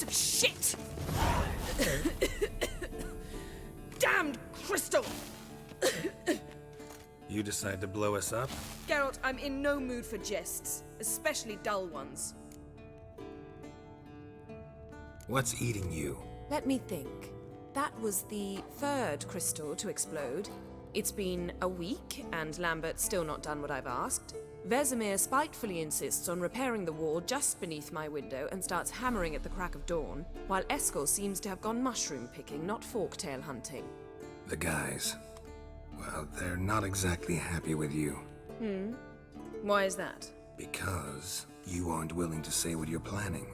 piece of shit! Damned crystal! You decide to blow us up? Geralt, I'm in no mood for jests, especially dull ones. What's eating you? Let me think. That was the third crystal to explode. It's been a week, and Lambert's still not done what I've asked. Vesemir spitefully insists on repairing the wall just beneath my window and starts hammering at the crack of dawn, while Eskel seems to have gone mushroom picking, not forktail hunting. The guys. Well, they're not exactly happy with you. Why is that? Because you aren't willing to say what you're planning.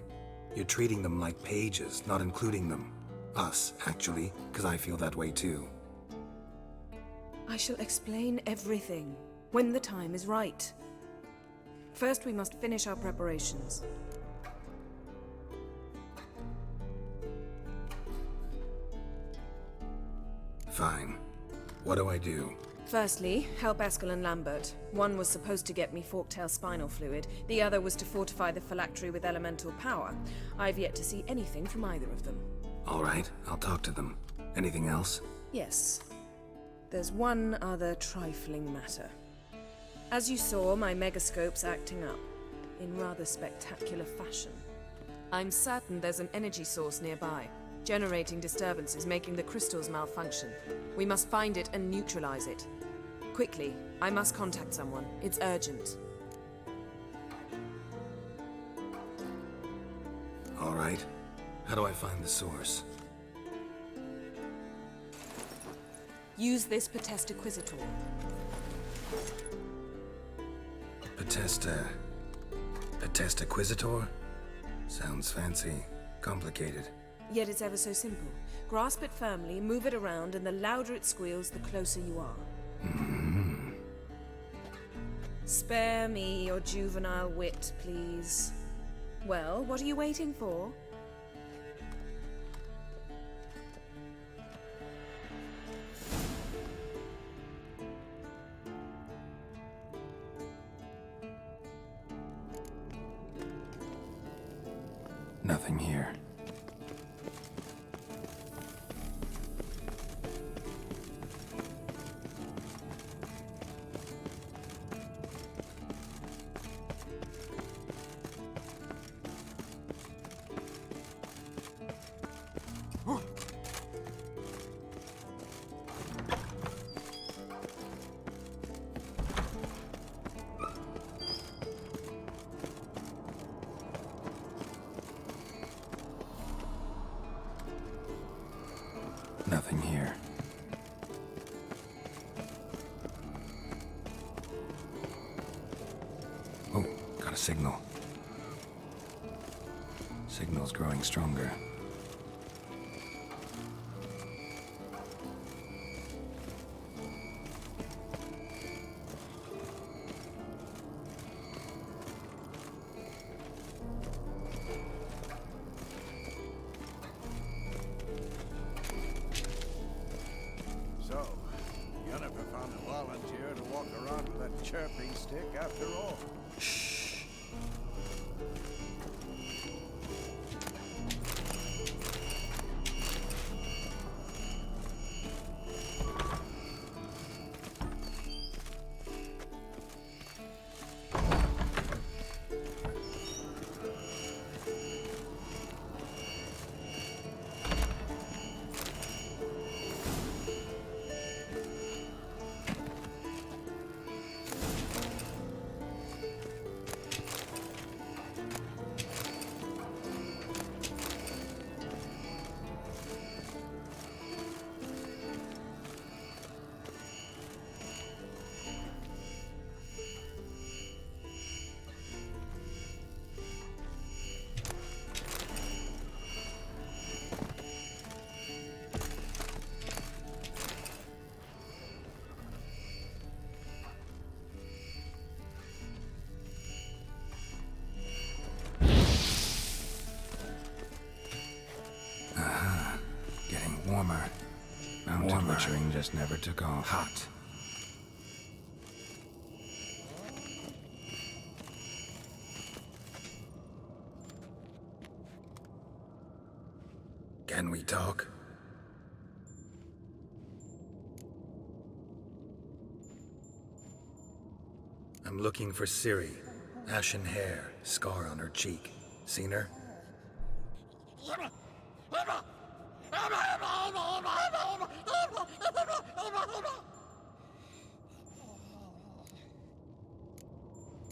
You're treating them like pages, not including them. Us, actually, because I feel that way too. I shall explain everything when the time is right. First, we must finish our preparations. Fine. What do I do? Firstly, help Eskel and Lambert. One was supposed to get me forktail spinal fluid, the other was to fortify the phylactery with elemental power. I've yet to see anything from either of them. All right, I'll talk to them. Anything else? Yes. There's one other trifling matter. As you saw, my megascope's acting up, in rather spectacular fashion. I'm certain there's an energy source nearby, generating disturbances, making the crystals malfunction. We must find it and neutralize it. Quickly, I must contact someone. It's urgent. All right. How do I find the source? Use this Potestaquizator. Potestaquizator? Sounds fancy. Complicated. Yet it's ever so simple. Grasp it firmly, move it around, and the louder it squeals, the closer you are. Spare me your juvenile wit, please. Well, what are you waiting for? Nothing here. Nothing here. Oh, got a signal. Signal's growing stronger. So, Yennefer found a volunteer to walk around with that chirping stick after all. Warmer. Mountain butchering just never took off. Hot. I'm looking for Ciri. Ashen hair, scar on her cheek. Seen her?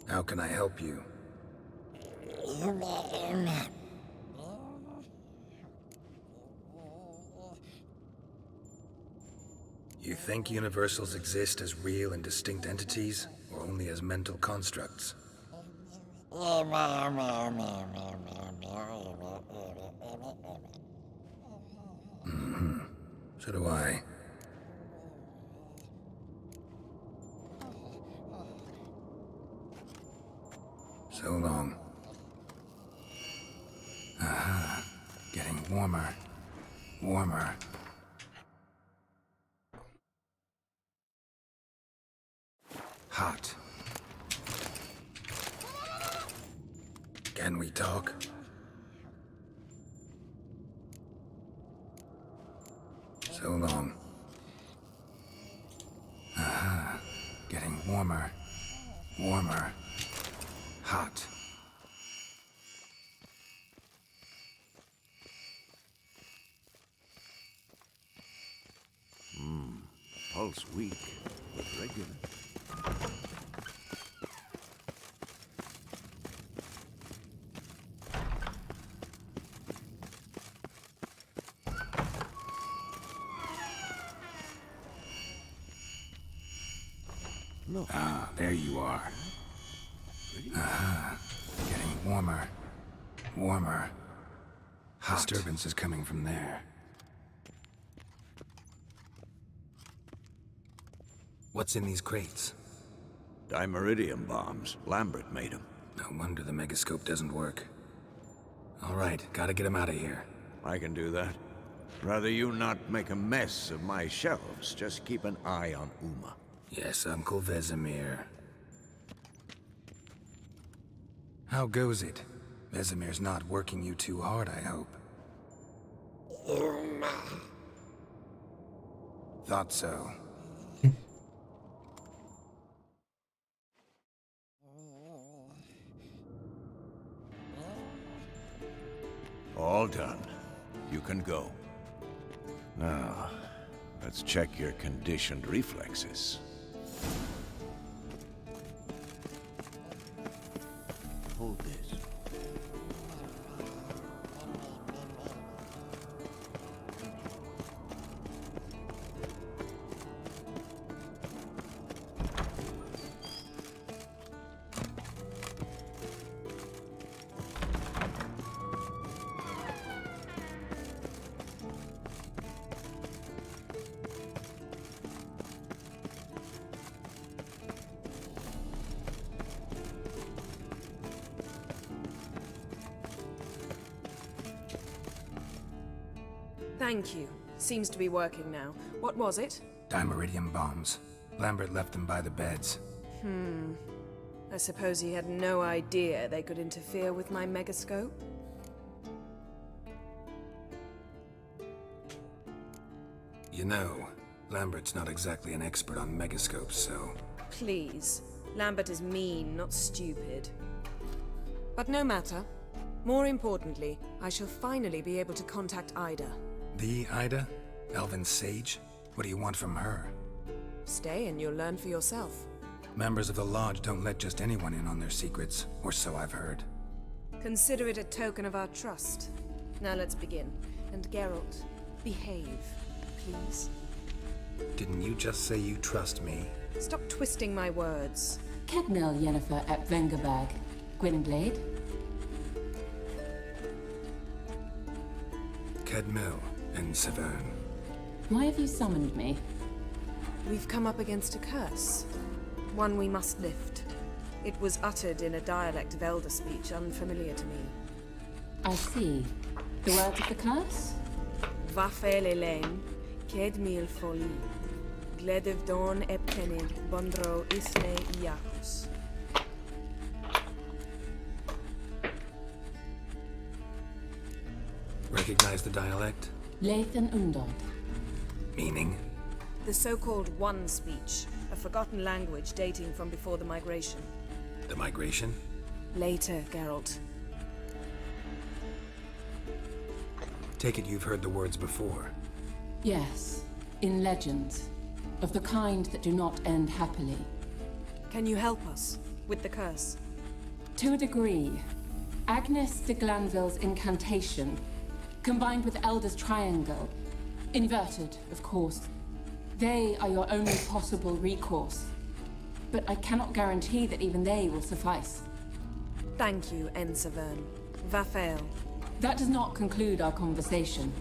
How can I help you? You think universals exist as real and distinct entities, or only as mental constructs? So do I. So long. Aha. Getting warmer. Warmer. Hot. Can we talk? So long. Aha. Getting warmer. Warmer. Hot. Pulse weak, but regular. Look. Ah, there you are. Aha. Getting warmer. Warmer. Hot. Disturbance is coming from there. What's in these crates? Dimeridium bombs. Lambert made them. No wonder the megascope doesn't work. All right, gotta get him out of here. I can do that. Rather you not make a mess of my shelves. Just keep an eye on Uma. Yes, Uncle Vesemir. How goes it? Vesemir's not working you too hard, I hope. Thought so. All done. You can go. Now, let's check your conditioned reflexes. Hold this. Thank you. Seems to be working now. What was it? Dimeridium bombs. Lambert left them by the beds. I suppose he had no idea they could interfere with my megascope? You know, Lambert's not exactly an expert on megascopes, so... Please. Lambert is mean, not stupid. But no matter. More importantly, I shall finally be able to contact Ida. The Ida? Elven Sage? What do you want from her? Stay and you'll learn for yourself. Members of the Lodge don't let just anyone in on their secrets, or so I've heard. Consider it a token of our trust. Now let's begin. And Geralt, behave, please. Didn't you just say you trust me? Stop twisting my words. Cadmel Yennefer at Vengerberg. Gwynblade? Cadmel and Severn. Why have you summoned me? We've come up against a curse. One we must lift. It was uttered in a dialect of Elder speech unfamiliar to me. I see. The words of the curse? Vafel Elaine, Ked Mil Foli, Gledev Don Eptenid, Bondro Isle Iacus. Recognize the dialect? Leith and Undod. Meaning? The so-called One Speech, a forgotten language dating from before the migration. The migration? Later, Geralt. Take it you've heard the words before. Yes, in legends. Of the kind that do not end happily. Can you help us with the curse? To a degree. Agnes de Glanville's incantation, combined with Elder's triangle, inverted, of course. They are your only possible recourse. But I cannot guarantee that even they will suffice. Thank you, Ensavern. Vafael. That does not conclude our conversation.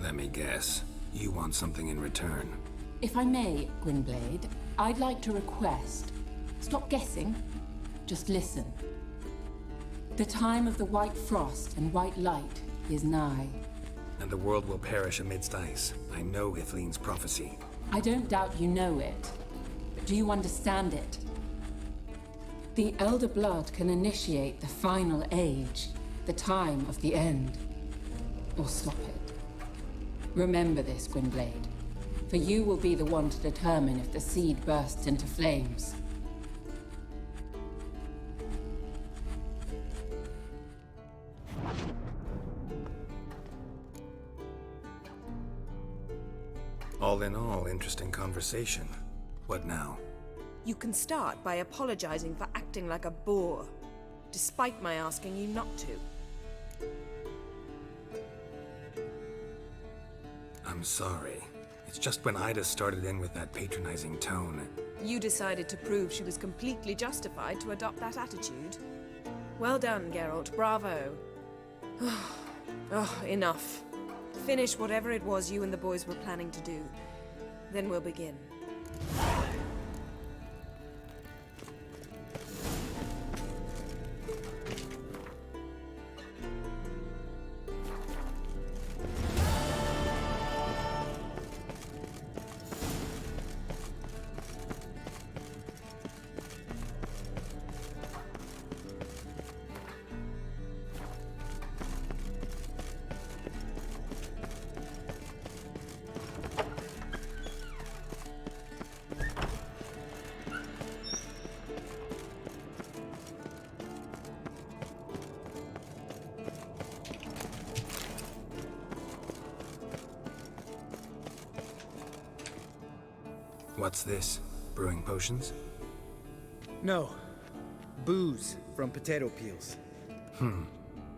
Let me guess. You want something in return. If I may, Gwynblade, I'd like to request. Stop guessing. Just listen. The time of the white frost and white light is nigh. And the world will perish amidst ice. I know Ithleen's prophecy. I don't doubt you know it. But do you understand it? The Elder Blood can initiate the final age, the time of the end. Or stop it. Remember this, Gwynblade. For you will be the one to determine if the seed bursts into flames. All in all, interesting conversation. What now? You can start by apologizing for acting like a boor, despite my asking you not to. I'm sorry. It's just when Ida started in with that patronizing tone. You decided to prove she was completely justified to adopt that attitude. Well done, Geralt. Bravo. Oh, enough. Finish whatever it was you and the boys were planning to do. Then we'll begin. What's this? Brewing potions? No. Booze from potato peels.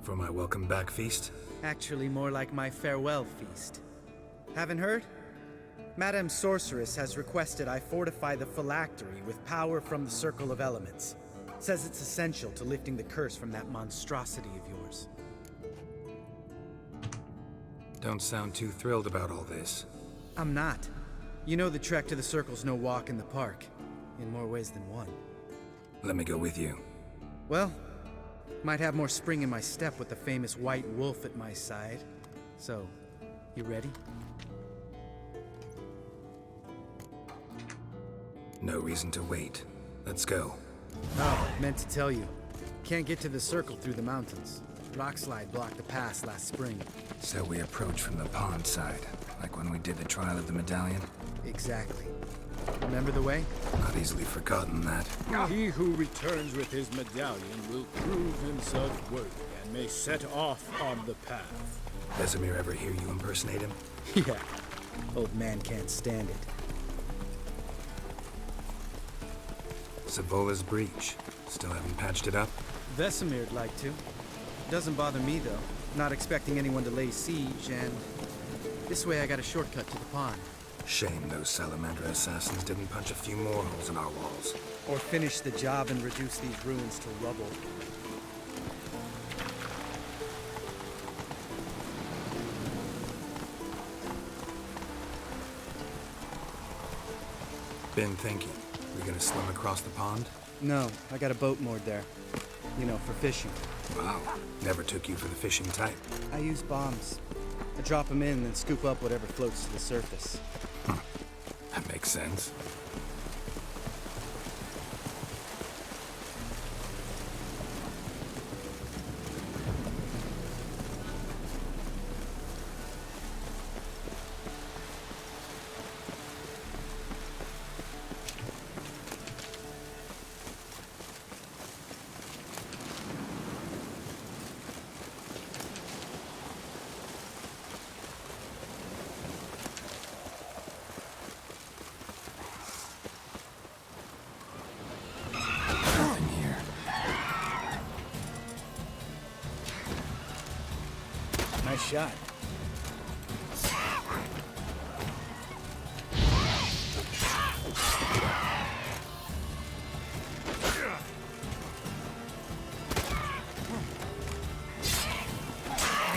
For my welcome back feast? Actually, more like my farewell feast. Haven't heard? Madame Sorceress has requested I fortify the phylactery with power from the Circle of Elements. Says it's essential to lifting the curse from that monstrosity of yours. Don't sound too thrilled about all this. I'm not. You know the trek to the Circle's no walk in the park. In more ways than one. Let me go with you. Well, might have more spring in my step with the famous White Wolf at my side. So, you ready? No reason to wait. Let's go. Oh, meant to tell you. Can't get to the Circle through the mountains. Rockslide blocked the pass last spring. So we approach from the pond side, like when we did the trial of the medallion? Exactly. Remember the way? Not easily forgotten that. He who returns with his medallion will prove himself worthy and may set off on the path. Vesemir ever hear you impersonate him? Yeah. Old man can't stand it. Savola's breach. Still haven't patched it up? Vesemir'd like to. Doesn't bother me, though. Not expecting anyone to lay siege, and this way I got a shortcut to the pond. Shame those Salamander assassins didn't punch a few more holes in our walls. Or finish the job and reduce these ruins to rubble. Been thinking. We gonna swim across the pond? No, I got a boat moored there. You know, for fishing. Wow. Never took you for the fishing type. I use bombs. I drop them in and then scoop up whatever floats to the surface. That makes sense. Nice shot.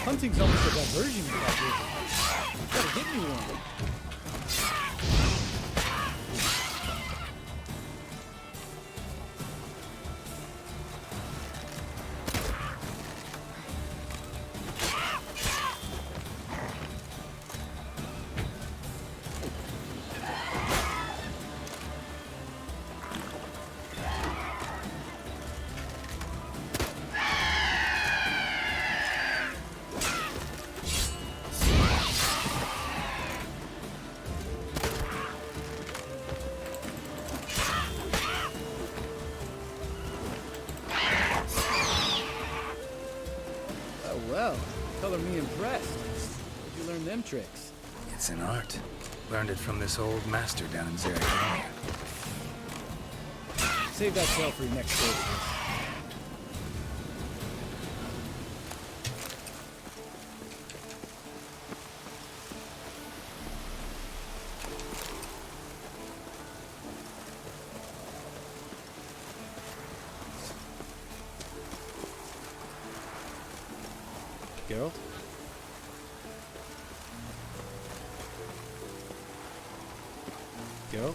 Hunting's almost a diversion of that business. Gotta get me one. Well, color me impressed. Where'd you learn them tricks? It's an art. Learned it from this old master down in Zerrikania. Save that shell for your next station. Geralt? Geralt?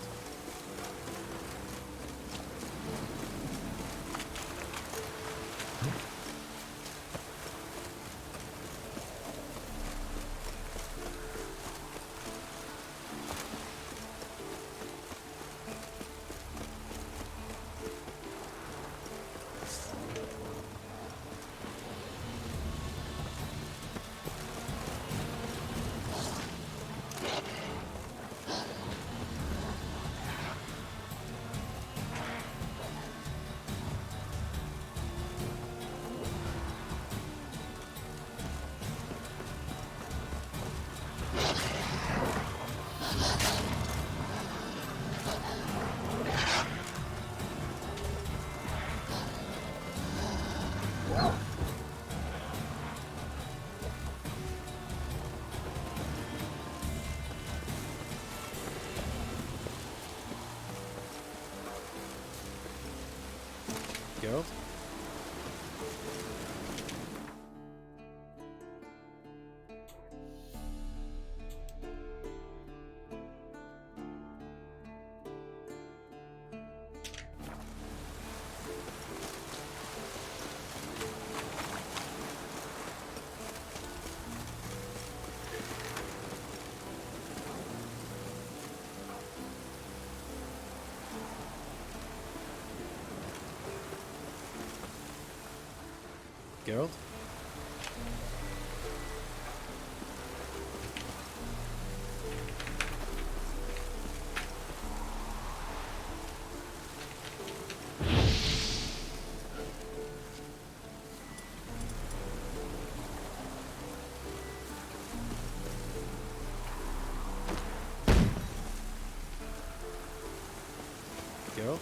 Geralt? Geralt? Geralt?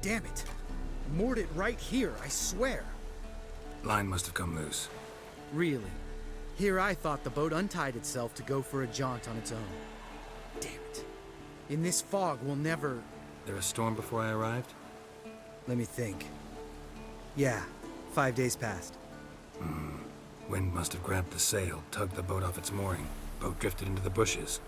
Damn it! Moored it right here, I swear. Line must have come loose. Really? Here I thought the boat untied itself to go for a jaunt on its own. Damn it. In this fog, we'll never... There a storm before I arrived? Let me think. Yeah, 5 days passed. Wind must have grabbed the sail, tugged the boat off its mooring. Boat drifted into the bushes.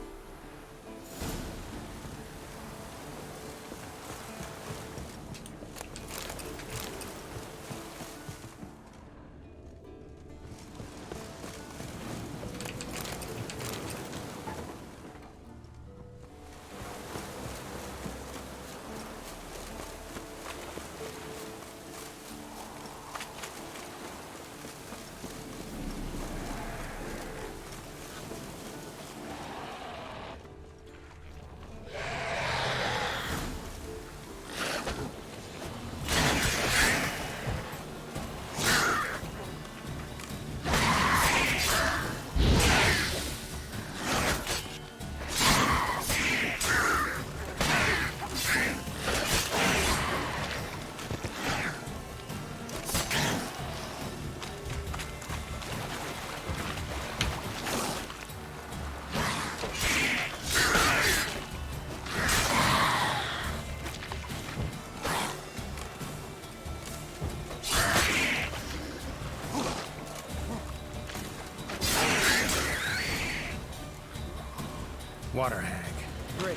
Water hag. Great.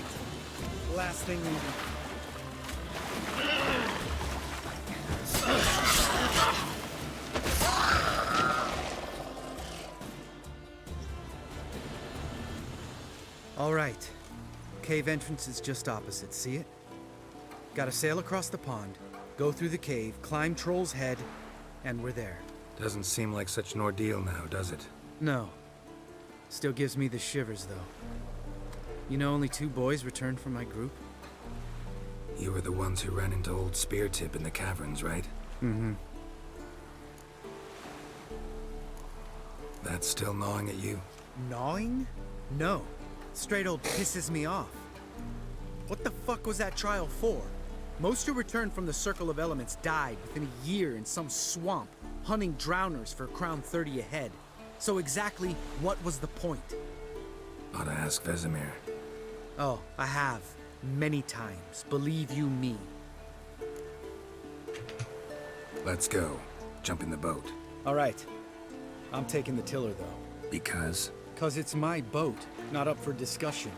Last thing we need. All right. Cave entrance is just opposite, see it? Gotta sail across the pond, go through the cave, climb Troll's Head, and we're there. Doesn't seem like such an ordeal now, does it? No. Still gives me the shivers, though. You know only 2 boys returned from my group? You were the ones who ran into old Speartip in the caverns, right? Mm-hmm. That's still gnawing at you? Gnawing? No. Straight old pisses me off. What the fuck was that trial for? Most who returned from the Circle of Elements died within a year in some swamp, hunting drowners for Crown 30 a head. So exactly what was the point? Ought to ask Vesemir. Oh, I have. Many times. Believe you me. Let's go. Jump in the boat. All right. I'm taking the tiller, though. Because? 'Cause it's my boat, not up for discussion.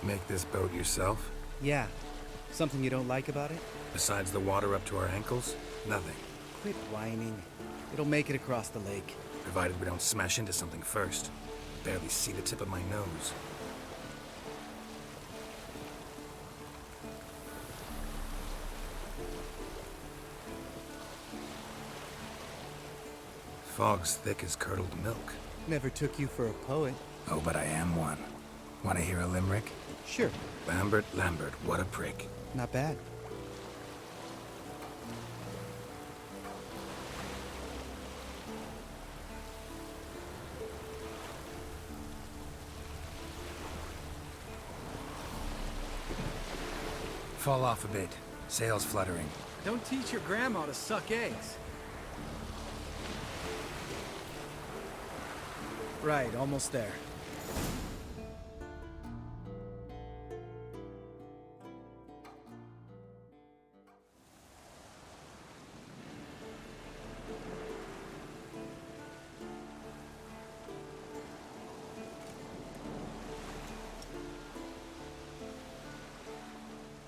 Make this boat yourself? Yeah. Something you don't like about it? Besides the water up to our ankles? Nothing. Quit whining. It'll make it across the lake. Provided we don't smash into something first. Barely see the tip of my nose. Fog's thick as curdled milk. Never took you for a poet. Oh, but I am one. Want to hear a limerick? Sure. Lambert, Lambert, what a prick. Not bad. Fall off a bit. Sails fluttering. Don't teach your grandma to suck eggs. Right, almost there.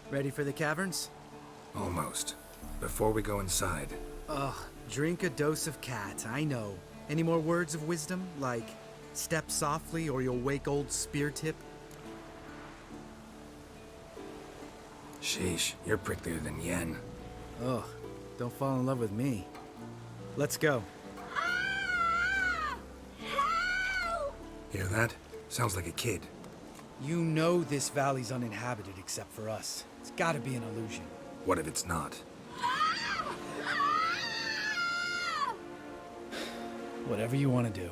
Ready for the caverns? Almost. Before we go inside, Ugh, drink a dose of cat, I know. Any more words of wisdom, like step softly or you'll wake old Speartip? sheesh, you're pricklier than Yen. Ugh, don't fall in love with me. Let's go. Hear that? Sounds like a kid. You know this valley's uninhabited except for us. It's gotta be an illusion. What if it's not? Whatever you want to do.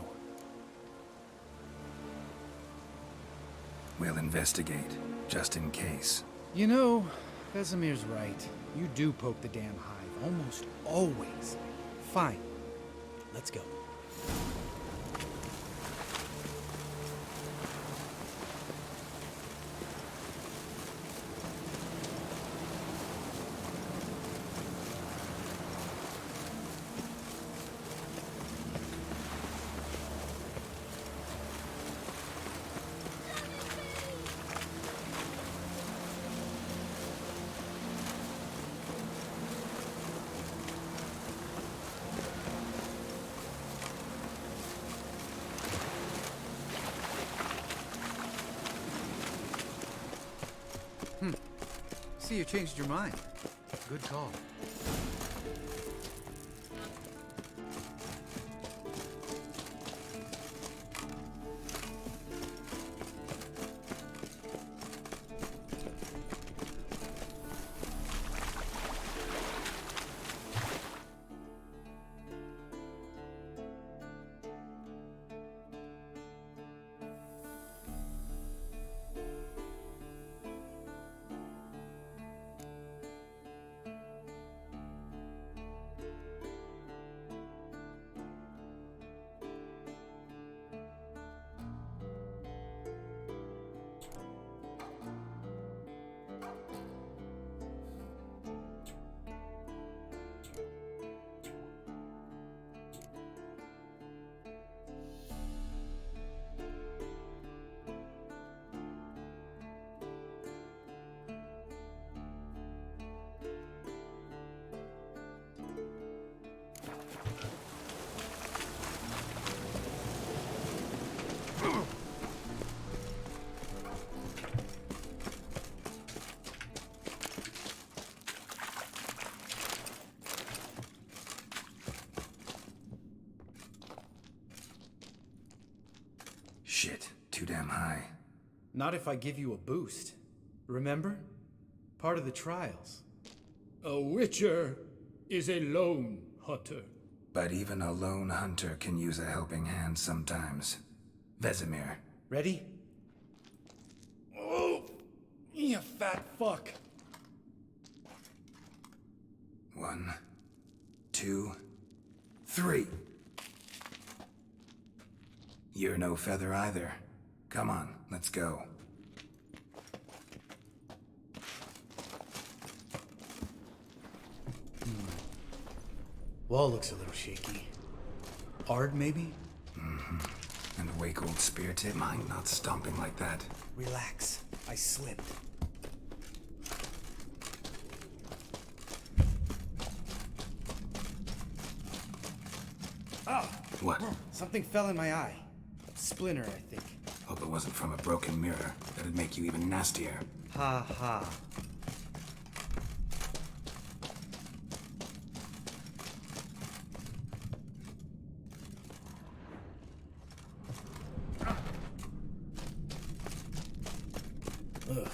We'll investigate, just in case. You know, Vesemir's right. You do poke the damn hive, almost always. Fine. Let's go. See, you changed your mind. Good call. damn high. Not if I give you a boost. Remember? Part of the trials. A witcher is a lone hunter. But even a lone hunter can use a helping hand sometimes. Vesemir. Ready? Oh! You fat fuck! 1, 2, 3. You're no feather either. Come on, let's go. Wall looks a little shaky. Ard, maybe? And a wake old spear tip. Mind not stomping like that. Relax. I slipped. Oh! What? Something fell in my eye. Splinter, I think. Hope it wasn't from a broken mirror. That'd make you even nastier. Ha ha. Ugh.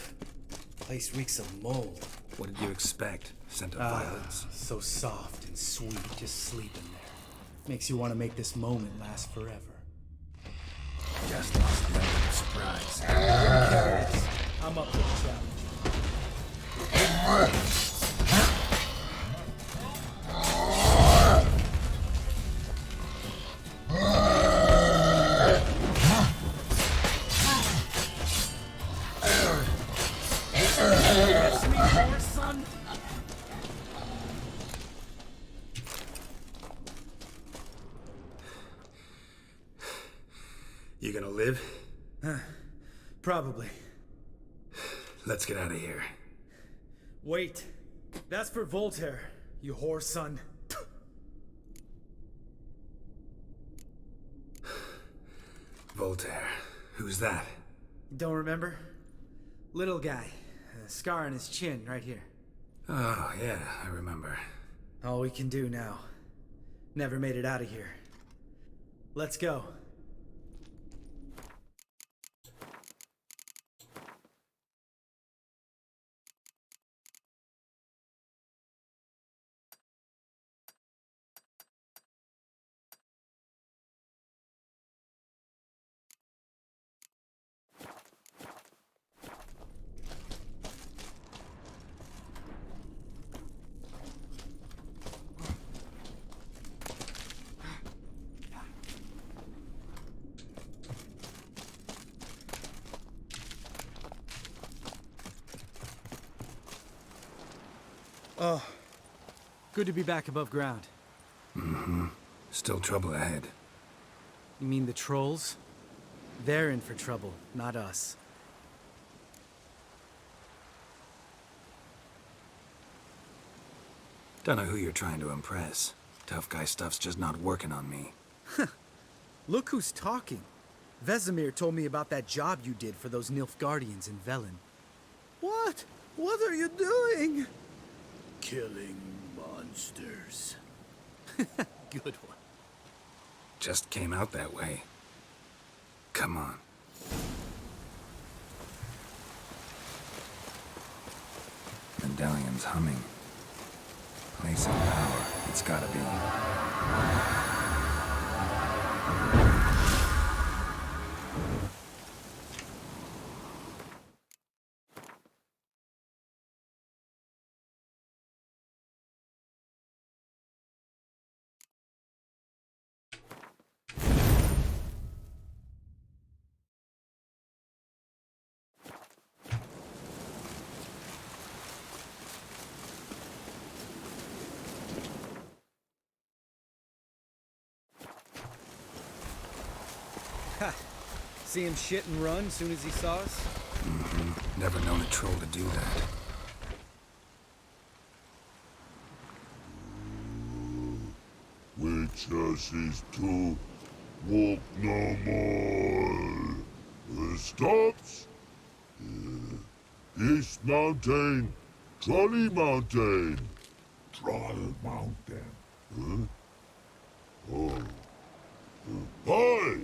Place reeks of mold. What did you expect? Scent of violets. So soft and sweet, just sleeping there. Makes you want to make this moment last forever. Just lost the element of surprise. I'm up for the challenge. You gonna live? Probably. Let's get out of here. Wait. That's for Voltaire, you whore son. Voltaire. Who's that? Don't remember? Little guy. A scar on his chin, right here. Oh, yeah, I remember. All we can do now. Never made it out of here. Let's go. Oh, good to be back above ground. Still trouble ahead. You mean the trolls? They're in for trouble, not us. Don't know who you're trying to impress. Tough guy stuff's just not working on me. Look who's talking. Vesemir told me about that job you did for those Nilfgaardians in Velen. What? What are you doing? Killing monsters. Good one. Just came out that way. Come on. Medallion's humming. Place of power. It's gotta be. Ha! See him shit and run as soon as he saw us? Never known a troll to do that. Witches is to walk no more. Stops? This mountain, Trolley Mountain. Troll Mountain. Huh? Oh. Hi!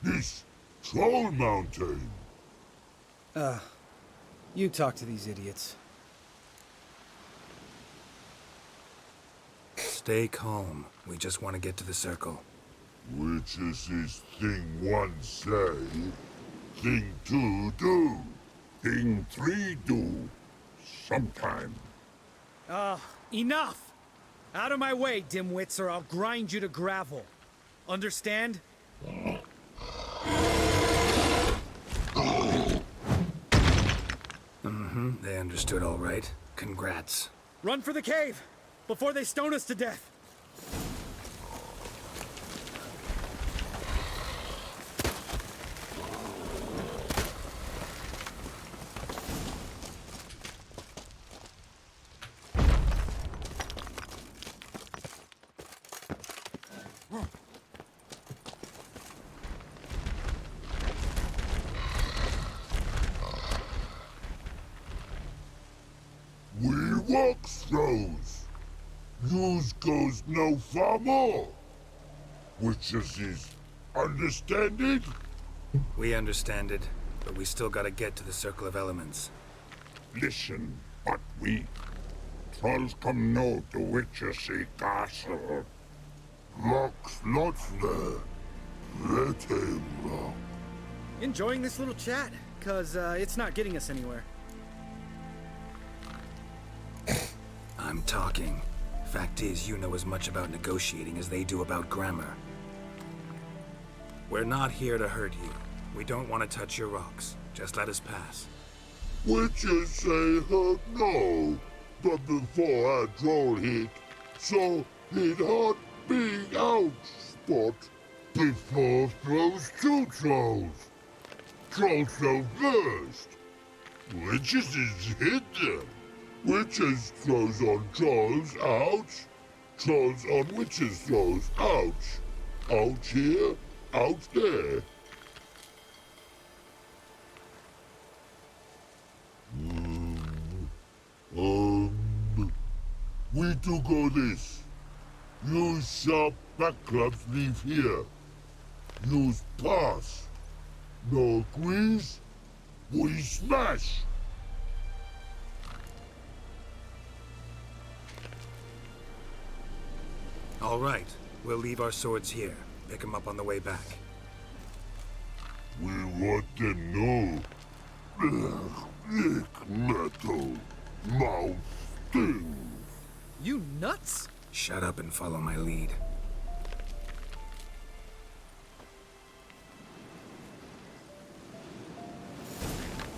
This Troll Mountain. You talk to these idiots. Stay calm. We just want to get to the circle. Which is his thing one say, thing two do, thing three do, sometime. Enough! Out of my way, dimwits, or I'll grind you to gravel. Understand? They understood all right. Congrats. Run for the cave! Before they stone us to death! We walk throws. Yous goes no far more. Which is his understand it? We understand it, but we still gotta get to the Circle of Elements. Listen, but we trolls come know the Witchersea Castle. Locks lots there. Let him rock. Enjoying this little chat? Cause, it's not getting us anywhere. I'm talking. Fact is, you know as much about negotiating as they do about grammar. We're not here to hurt you. We don't want to touch your rocks. Just let us pass. Witches say hurt no, but before our troll hit, so he'd hard being out spot before throws two trolls. Trolls throw first. Witches is hit them. Witches throws on trolls, ouch. Trolls on witches throws, ouch. Out here, out there. We do go this. Use sharp back clubs leave here. Use pass. No agrees, we smash. All right. We'll leave our swords here. Pick them up on the way back. We want them know. Lick metal. Mouth stings. You nuts? Shut up and follow my lead.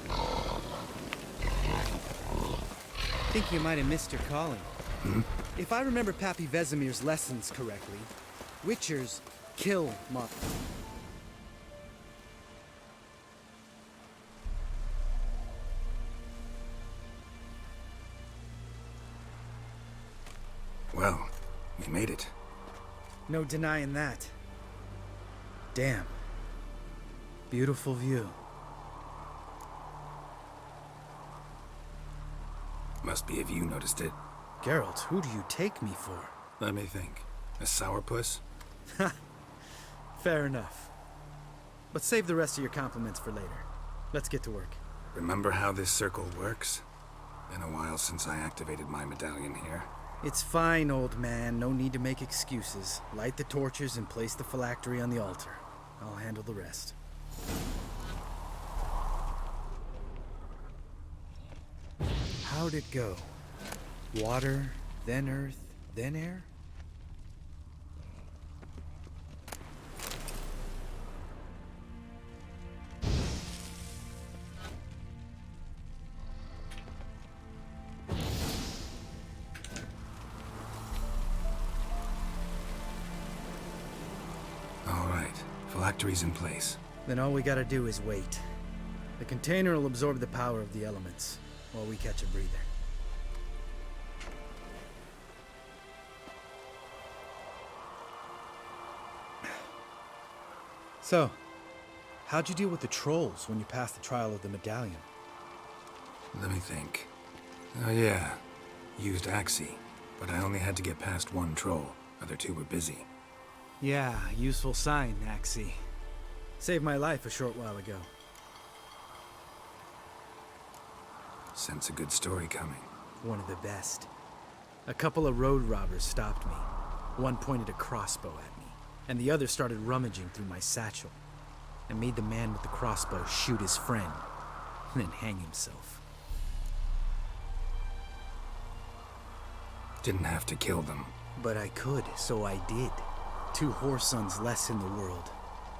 I think you might have missed your calling. If I remember Pappy Vesemir's lessons correctly, Witchers kill monsters. Well, we made it. No denying that. Damn. Beautiful view. Must be if you noticed it. Geralt, who do you take me for? Let me think. A sourpuss? Fair enough. But save the rest of your compliments for later. Let's get to work. Remember how this circle works? Been a while since I activated my medallion here. It's fine, old man. No need to make excuses. Light the torches and place the phylactery on the altar. I'll handle the rest. How'd it go? Water, then earth, then air? All right. Phylactery's in place. Then all we gotta do is wait. The container will absorb the power of the elements, while we catch a breather. So, how'd you deal with the trolls when you passed the trial of the medallion? Let me think. Oh yeah. Used Axii, but I only had to get past one troll. Other two were busy. Yeah, useful sign, Axii. Saved my life a short while ago. Sense a good story coming. One of the best. A couple of road robbers stopped me. One pointed a crossbow at me, and the other started rummaging through my satchel, and made the man with the crossbow shoot his friend, and then hang himself. Didn't have to kill them. But I could, so I did. 2 whoresons less in the world.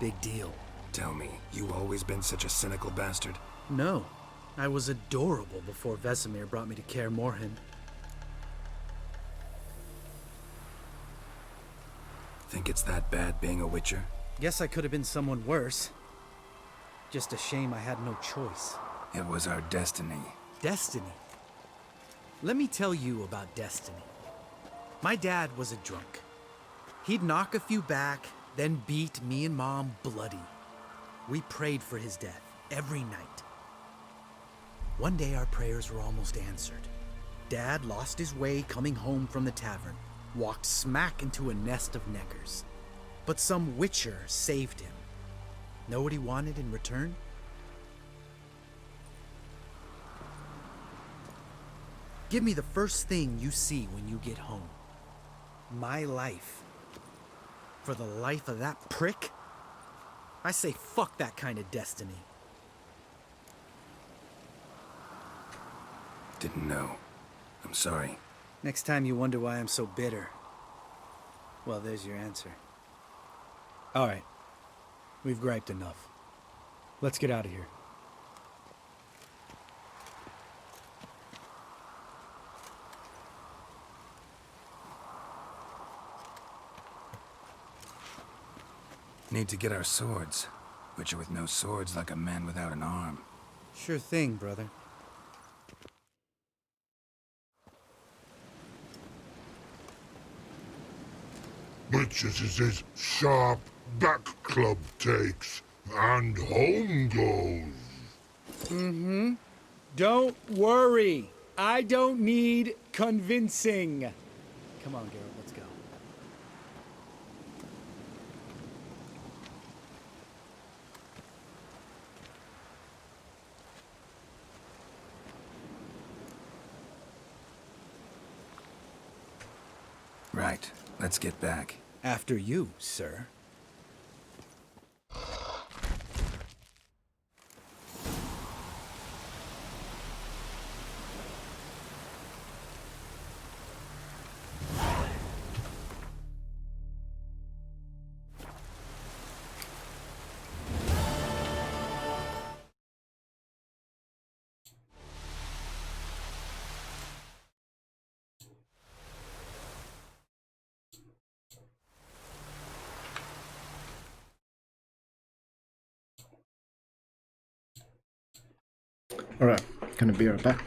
Big deal. Tell me, you always been such a cynical bastard? No, I was adorable before Vesemir brought me to Kaer Morhen. Think it's that bad being a Witcher? Guess I could have been someone worse. Just a shame I had no choice. It was our destiny. Destiny? Let me tell you about destiny. My dad was a drunk. He'd knock a few back, then beat me and Mom bloody. We prayed for his death every night. One day our prayers were almost answered. Dad lost his way coming home from the tavern, walked smack into a nest of neckers. But some Witcher saved him. Know what he wanted in return? Give me the first thing you see when you get home. My life. For the life of that prick? I say fuck that kind of destiny. Didn't know. I'm sorry. Next time you wonder why I'm so bitter, well, there's your answer. All right. We've griped enough. Let's get out of here. Need to get our swords. Witcher with no swords like a man without an arm. Sure thing, brother. Witches' sharp back club takes, and home goes. Don't worry. I don't need convincing. Come on, Geralt, let's go. Right. Let's get back. After you, sir. Alright, gonna be right back.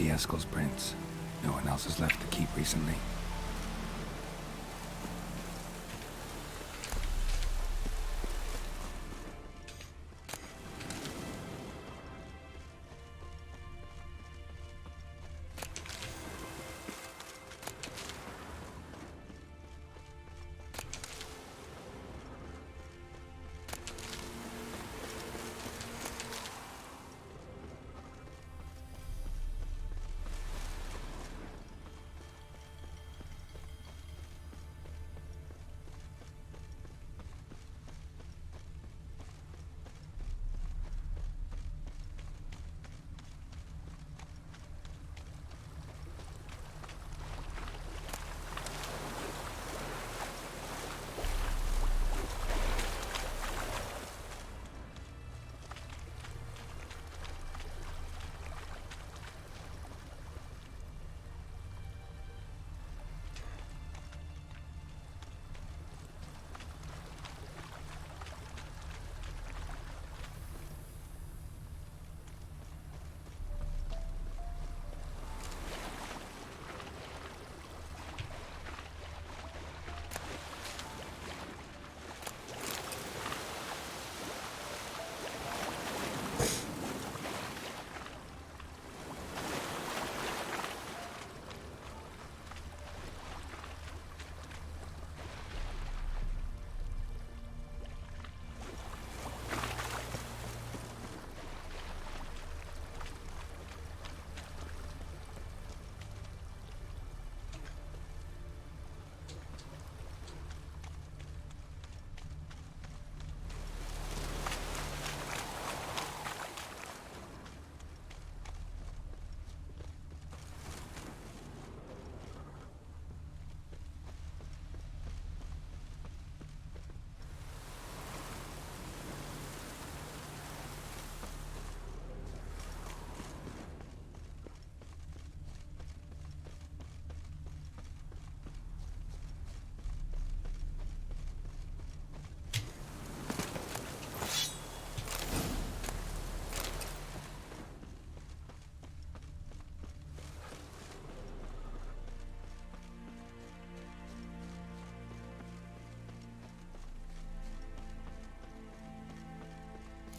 be Eskel's prints. No one else has left to keep recently.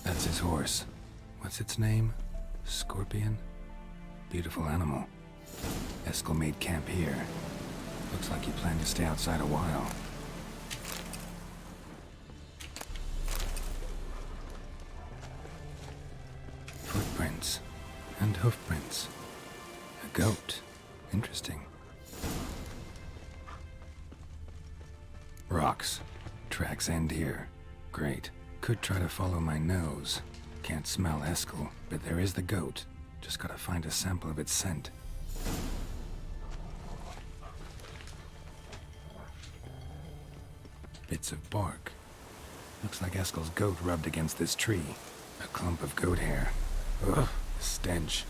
That's his horse. What's its name? Scorpion? Beautiful animal. Eskel made camp here. Looks like he planned to stay outside a while. Footprints. And hoofprints. A goat. Interesting. Rocks. Tracks end here. Great. Could try to follow my nose. Can't smell Eskel, but there is the goat. Just gotta find a sample of its scent. Bits of bark. Looks like Eskel's goat rubbed against this tree. A clump of goat hair. Ugh, stench.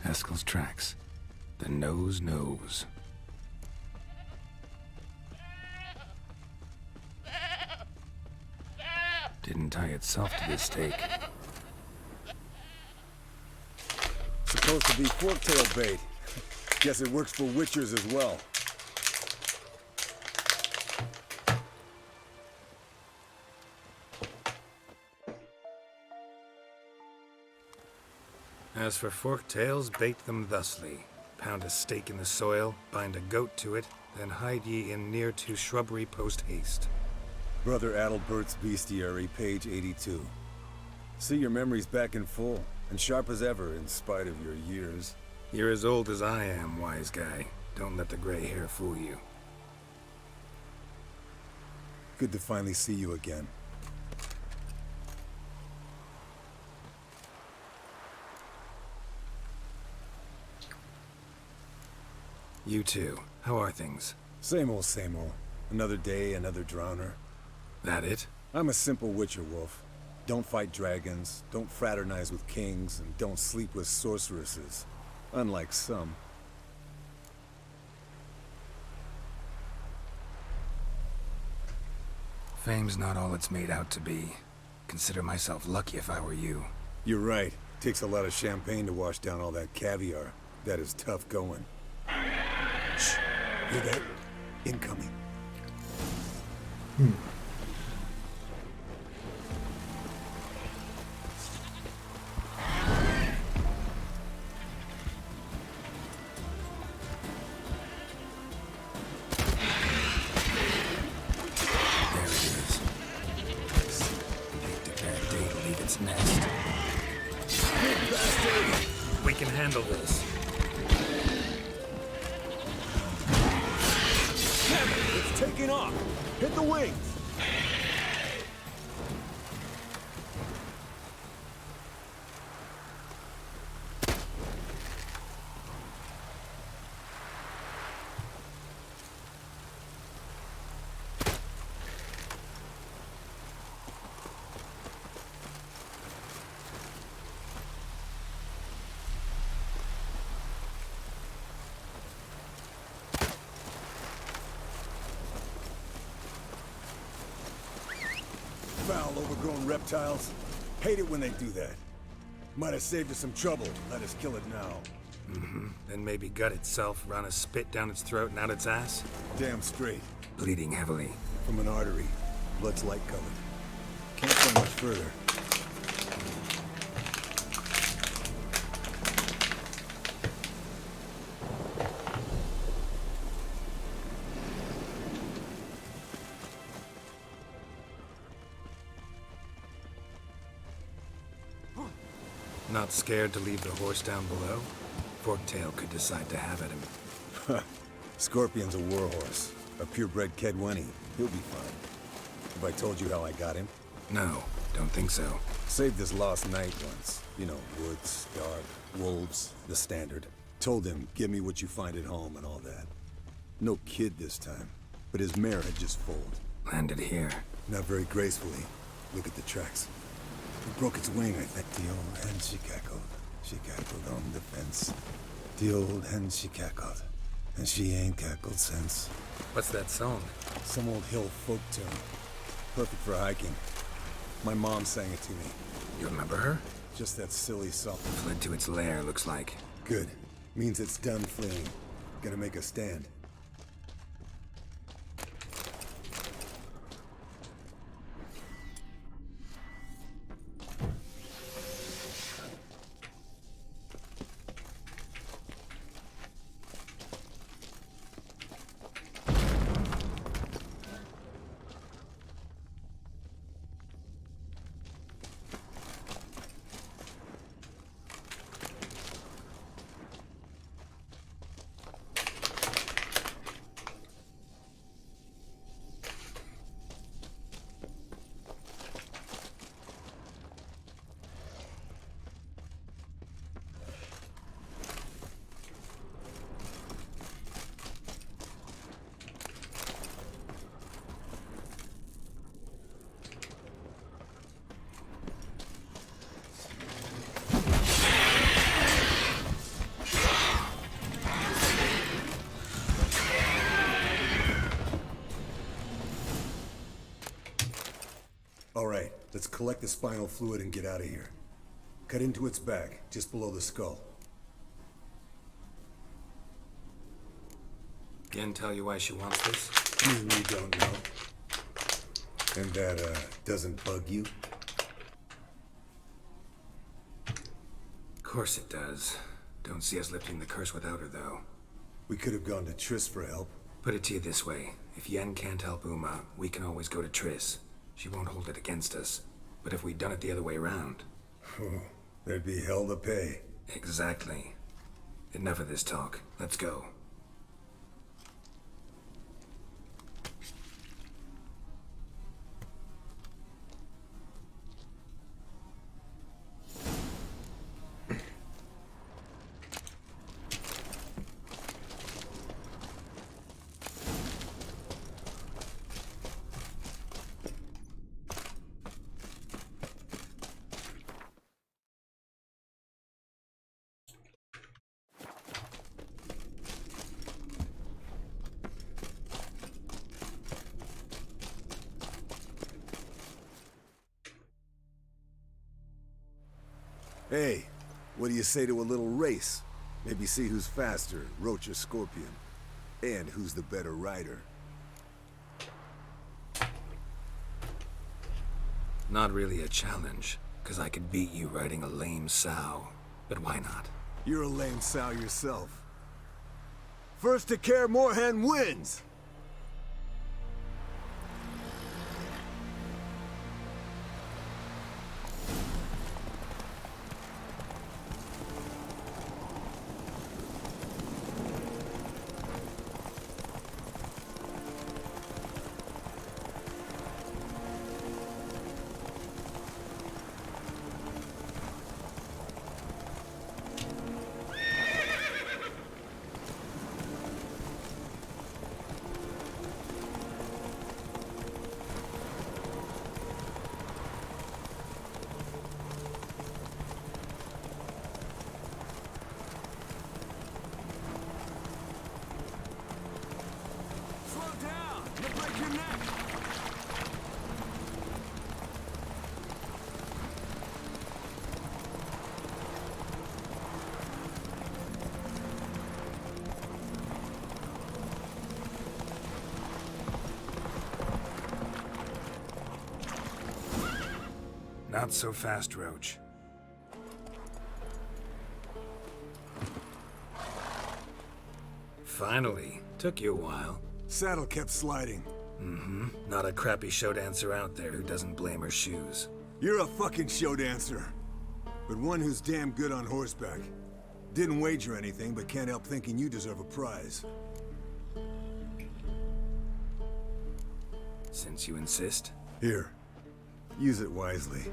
Eskel's tracks. The nose knows. Didn't tie itself to this stake. Supposed to be forktail bait. Guess it works for witchers as well. As for forktails, bait them thusly. Pound a stake in the soil, bind a goat to it, then hide ye in near to shrubbery post haste. Brother Adalbert's Bestiary, page 82. See your memories back in full, and sharp as ever in spite of your years. You're as old as I am, wise guy. Don't let the gray hair fool you. Good to finally see you again. You too. How are things? Same old, same old. Another day, another drowner. That it? I'm a simple witcher wolf. Don't fight dragons, don't fraternize with kings, and don't sleep with sorceresses. Unlike some. Fame's not all it's made out to be. Consider myself lucky if I were you. You're right. Takes a lot of champagne to wash down all that caviar. That is tough going. Shh. Hear that? Incoming. There it is. Picked a bad day to leave its nest. We can handle this. It's taking off! Hit the wings! Foul, overgrown reptiles. Hate it when they do that. Might have saved us some trouble. Let us kill it now. Then maybe gut itself, run a spit down its throat and out its ass? Damn straight. Bleeding heavily. From an artery. Blood's light colored. Can't go much further. Not scared to leave the horse down below? Forktail could decide to have at him. Scorpion's a warhorse. A purebred Kedwenny. He'll be fine. Have I told you how I got him? No, don't think so. Saved this lost knight once. You know, woods, dark, wolves, the standard. Told him, give me what you find at home and all that. No kid this time, but his mare had just foaled. Landed here. Not very gracefully. Look at the tracks. It broke its wing, I think. The old hen, she cackled. She cackled on the fence. The old hen, she cackled. And she ain't cackled since. What's that song? Some old hill folk tune. Perfect for hiking. My mom sang it to me. You remember her? Just that silly song. Fled to its lair, looks like. Good. Means it's done fleeing. Gonna make a stand. All right, let's collect the spinal fluid and get out of here. Cut into its back, just below the skull. Yen tell you why she wants this? You don't know. And that, doesn't bug you? Of course it does. Don't see us lifting the curse without her, though. We could have gone to Triss for help. Put it to you this way. If Yen can't help Uma, we can always go to Triss. She won't hold it against us. But if we'd done it the other way around... There'd be hell to pay. Exactly. Enough of this talk. Let's go. Hey, what do you say to a little race? Maybe see who's faster, Roach or Scorpion. And who's the better rider. Not really a challenge, because I could beat you riding a lame sow. But why not? You're a lame sow yourself. First to Kaer Morhen wins! Not so fast, Roach. Finally. Took you a while. Saddle kept sliding. Mm-hmm. Not a crappy show dancer out there who doesn't blame her shoes. You're a fucking show dancer. But one who's damn good on horseback. Didn't wager anything, but can't help thinking you deserve a prize. Since you insist. Here. Use it wisely.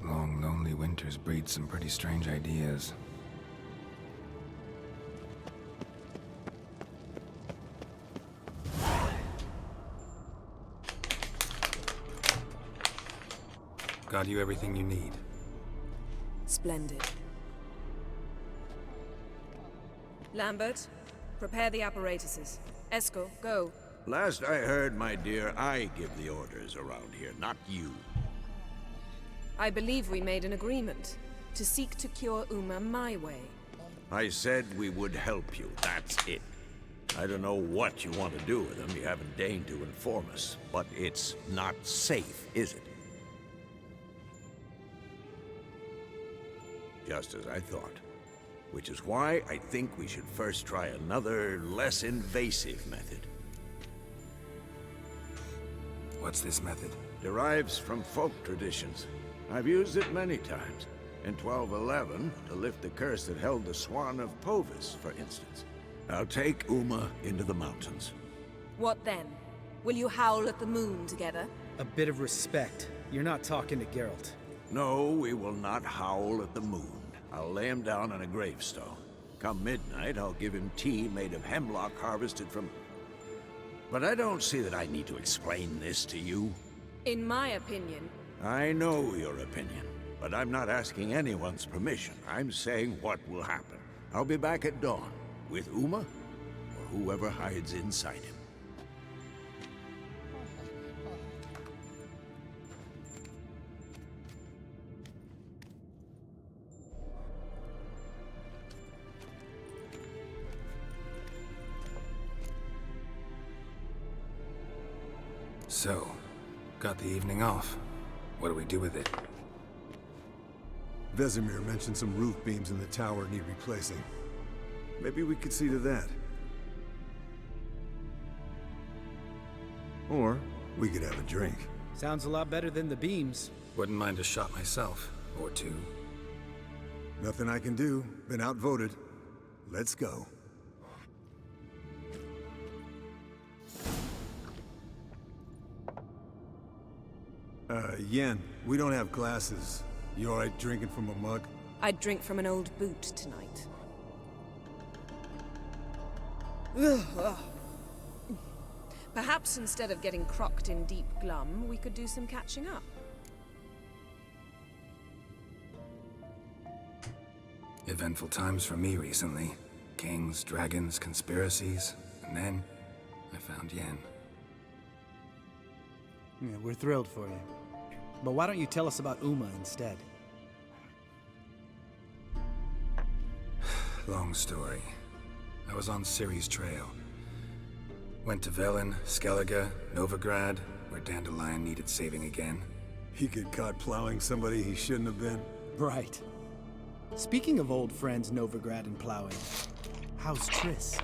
Long, lonely winters breed some pretty strange ideas. Got you everything you need. Splendid. Lambert, prepare the apparatuses. Eskel, go. Last I heard, my dear, I give the orders around here, not you. I believe we made an agreement to seek to cure Uma my way. I said we would help you, that's it. I don't know what you want to do with them, you haven't deigned to inform us. But it's not safe, is it? Just as I thought. Which is why I think we should first try another, less invasive method. What's this method? Derives from folk traditions. I've used it many times. In 1211, to lift the curse that held the Swan of Povis, for instance. I'll take Uma into the mountains. What then? Will you howl at the moon together? A bit of respect. You're not talking to Geralt. No, we will not howl at the moon. I'll lay him down on a gravestone. Come midnight, I'll give him tea made of hemlock harvested from... But I don't see that I need to explain this to you. In my opinion... I know your opinion, but I'm not asking anyone's permission. I'm saying what will happen. I'll be back at dawn. With Uma? Or whoever hides inside him. So, got the evening off. What do we do with it? Vesemir mentioned some roof beams in the tower need replacing. Maybe we could see to that. Or we could have a drink. Sounds a lot better than the beams. Wouldn't mind a shot myself, or two. Nothing I can do. Been outvoted. Let's go. Yen, we don't have glasses. You alright drinking from a mug? I'd drink from an old boot tonight. Perhaps instead of getting crocked in deep glum, we could do some catching up. Eventful times for me recently. Kings, dragons, conspiracies, and then I found Yen. Yeah, we're thrilled for you. But why don't you tell us about Uma instead? Long story. I was on Ciri's trail. Went to Velen, Skellige, Novigrad, where Dandelion needed saving again. He get caught plowing somebody he shouldn't have been. Right. Speaking of old friends Novigrad and plowing, how's Triss?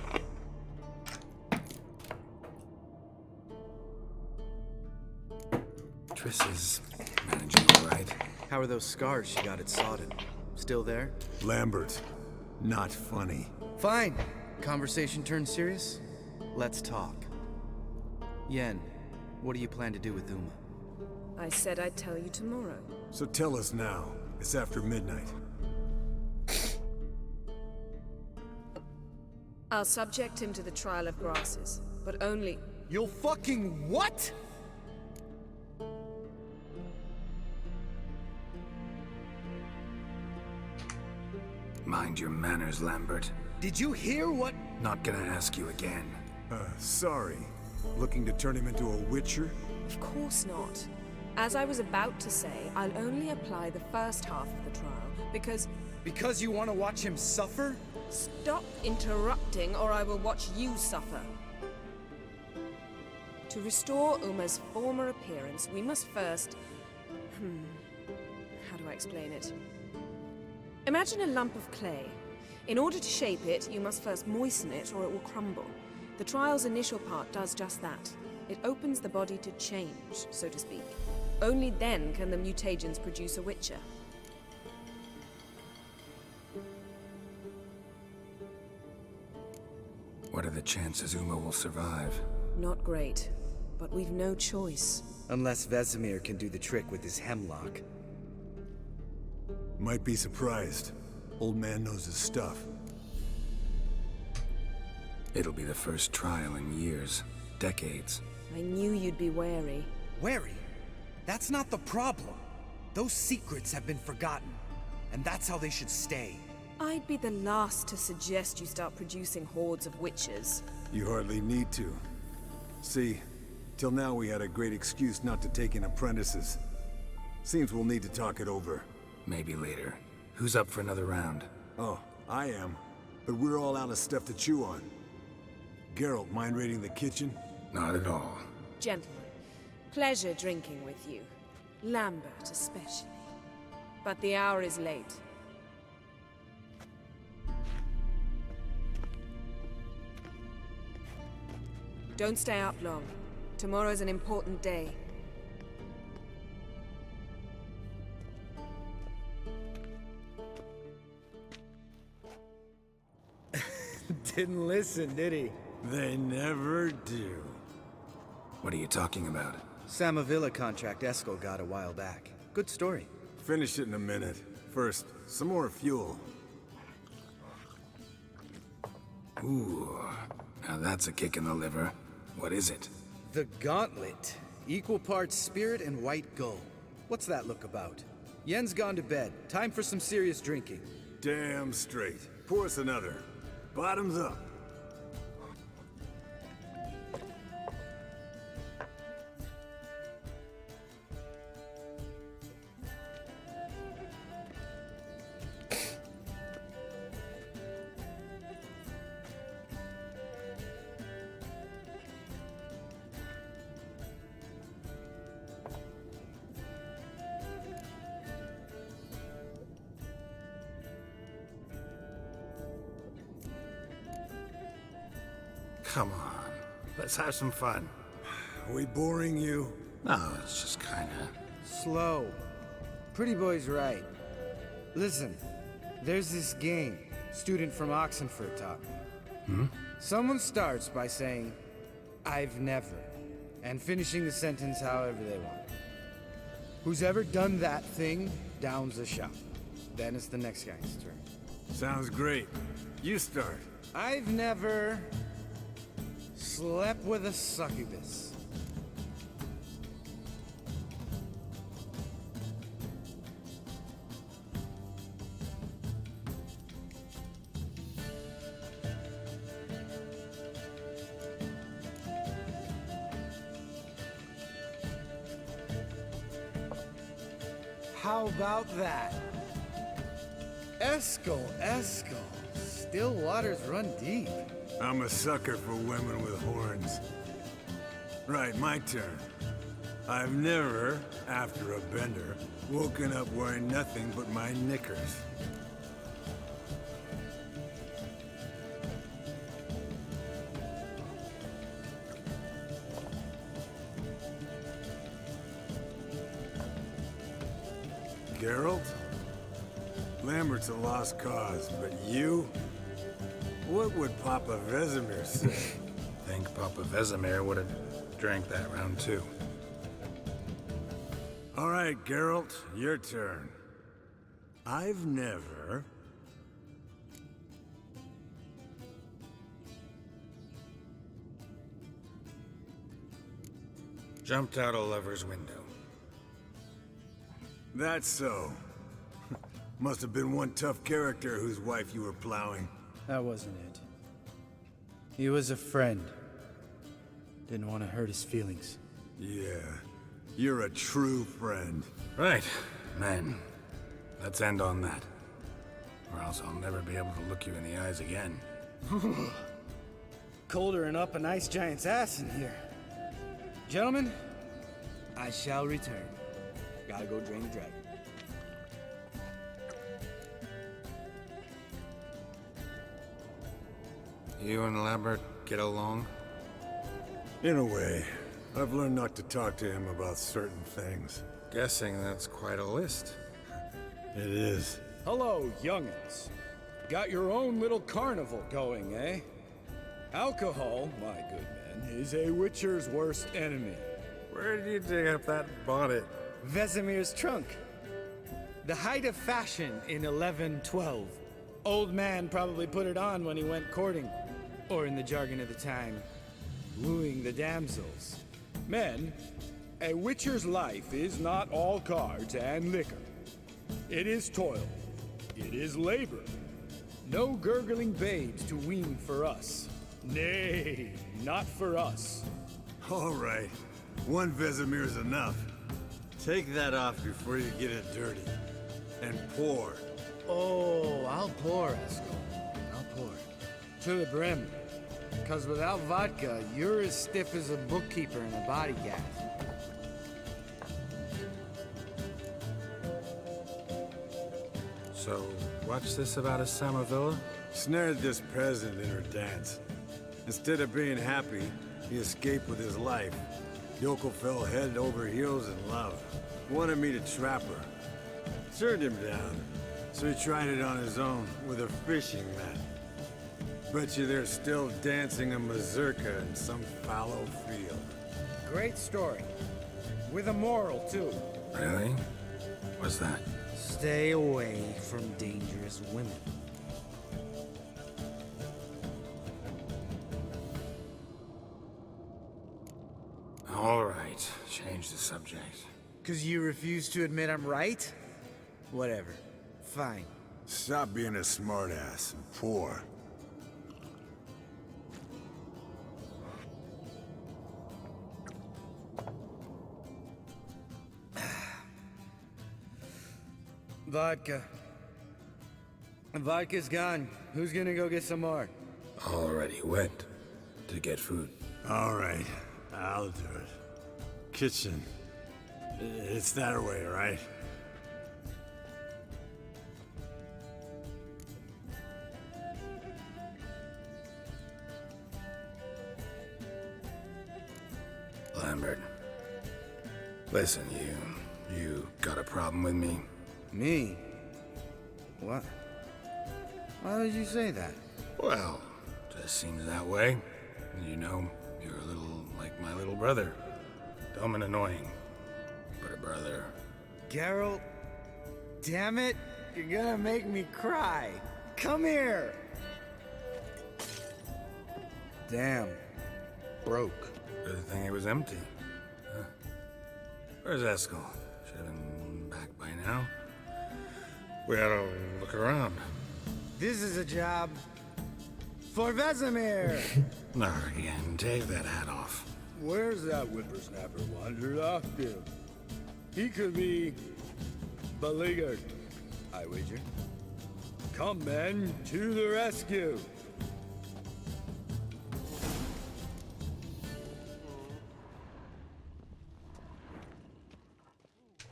Triss is managing all right. How are those scars she got at Sodden? Still there? Lambert. Not funny. Fine. Conversation turned serious? Let's talk. Yen, what do you plan to do with Uma? I said I'd tell you tomorrow. So tell us now. It's after midnight. I'll subject him to the trial of grasses, but only... You'll fucking what? Mind your manners, Lambert. Did you hear what? Not gonna ask you again. Sorry. Looking to turn him into a witcher? Of course not. As I was about to say, I'll only apply the first half of the trial, because... Because you want to watch him suffer? Stop interrupting, or I will watch you suffer. To restore Uma's former appearance, we must first... How do I explain it? Imagine a lump of clay. In order to shape it, you must first moisten it, or it will crumble. The trial's initial part does just that. It opens the body to change, so to speak. Only then can the mutagens produce a Witcher. What are the chances Uma will survive? Not great, but we've no choice. Unless Vesemir can do the trick with his hemlock. Might be surprised. Old man knows his stuff. It'll be the first trial in years. Decades. I knew you'd be wary. Wary? That's not the problem. Those secrets have been forgotten, and that's how they should stay. I'd be the last to suggest you start producing hordes of witches. You hardly need to. See, till now we had a great excuse not to take in apprentices. Seems we'll need to talk it over. Maybe later. Who's up for another round? Oh, I am. But we're all out of stuff to chew on. Geralt, mind raiding the kitchen? Not at all. Gentlemen, pleasure drinking with you. Lambert especially. But the hour is late. Don't stay up long. Tomorrow's an important day. Didn't listen, did he? They never do. What are you talking about? Samavilla contract Eskel got a while back. Good story. Finish it in a minute. First, some more fuel. Ooh, now that's a kick in the liver. What is it? The Gauntlet. Equal parts spirit and white gull. What's that look about? Yen's gone to bed. Time for some serious drinking. Damn straight. Pour us another. Bottoms up. Come on. Let's have some fun. Are we boring you? No, it's just kinda... Slow. Pretty boy's right. Listen, there's this game student from Oxenford taught me. Someone starts by saying, I've never, and finishing the sentence however they want. Who's ever done that thing downs the shot. Then it's the next guy's turn. Sounds great. You start. I've never slept with a succubus. How about that? Eskel. Still waters run deep. I'm a sucker for women with horns. Right, my turn. I've never, after a bender, woken up wearing nothing but my knickers. Geralt? Lambert's a lost cause, but you? What would Papa Vesemir say? Think Papa Vesemir would have drank that round too. All right, Geralt, your turn. I've never... Jumped out a lover's window. That's so. Must have been one tough character whose wife you were plowing. That wasn't it. He was a friend. Didn't want to hurt his feelings. Yeah, you're a true friend. Right, men. Let's end on that. Or else I'll never be able to look you in the eyes again. Colder than up an ice giant's ass in here. Gentlemen, I shall return. Gotta go drain the dragon. You and Lambert get along? In a way. I've learned not to talk to him about certain things. Guessing that's quite a list. It is. Hello, young'uns. Got your own little carnival going, eh? Alcohol, my good men, is a witcher's worst enemy. Where did you dig up that bonnet? Vesemir's trunk. The height of fashion in 1112. Old man probably put it on when he went courting. Or in the jargon of the time, wooing the damsels. Men, a witcher's life is not all cards and liquor. It is toil. It is labor. No gurgling babes to wean for us. Nay, not for us. All right. One Vesemir's enough. Take that off before you get it dirty. And pour. Oh, I'll pour, Eskel. I'll pour. To the brim. Because without vodka, you're as stiff as a bookkeeper in a body gas. So, what's this about a Samavilla? Snared this peasant in her dance. Instead of being happy, he escaped with his life. Yoko fell head over heels in love. Wanted me to trap her. Turned him down. So he tried it on his own with a fishing net. Bet you they're still dancing a mazurka in some fallow field. Great story. With a moral, too. Really? What's that? Stay away from dangerous women. All right, change the subject. 'Cause you refuse to admit I'm right? Whatever. Fine. Stop being a smartass and pour. Vodka. Vodka's gone. Who's gonna go get some more? Already went to get food. All right, I'll do it. Kitchen. It's that way, right? Listen, you got a problem with me? Me? What? Why would you say that? Well, just seems that way. You know, you're a little like my little brother. Dumb and annoying, but a brother. Geralt, damn it, you're gonna make me cry. Come here. Damn, broke. Good thing it was empty. Huh. Where's Eskel? Should have been back by now. We ought to look around. This is a job for Vesemir. Not again. Take that hat off. Where's that whippersnapper wandered off to? He could be beleaguered, I wager. Come, men, to the rescue.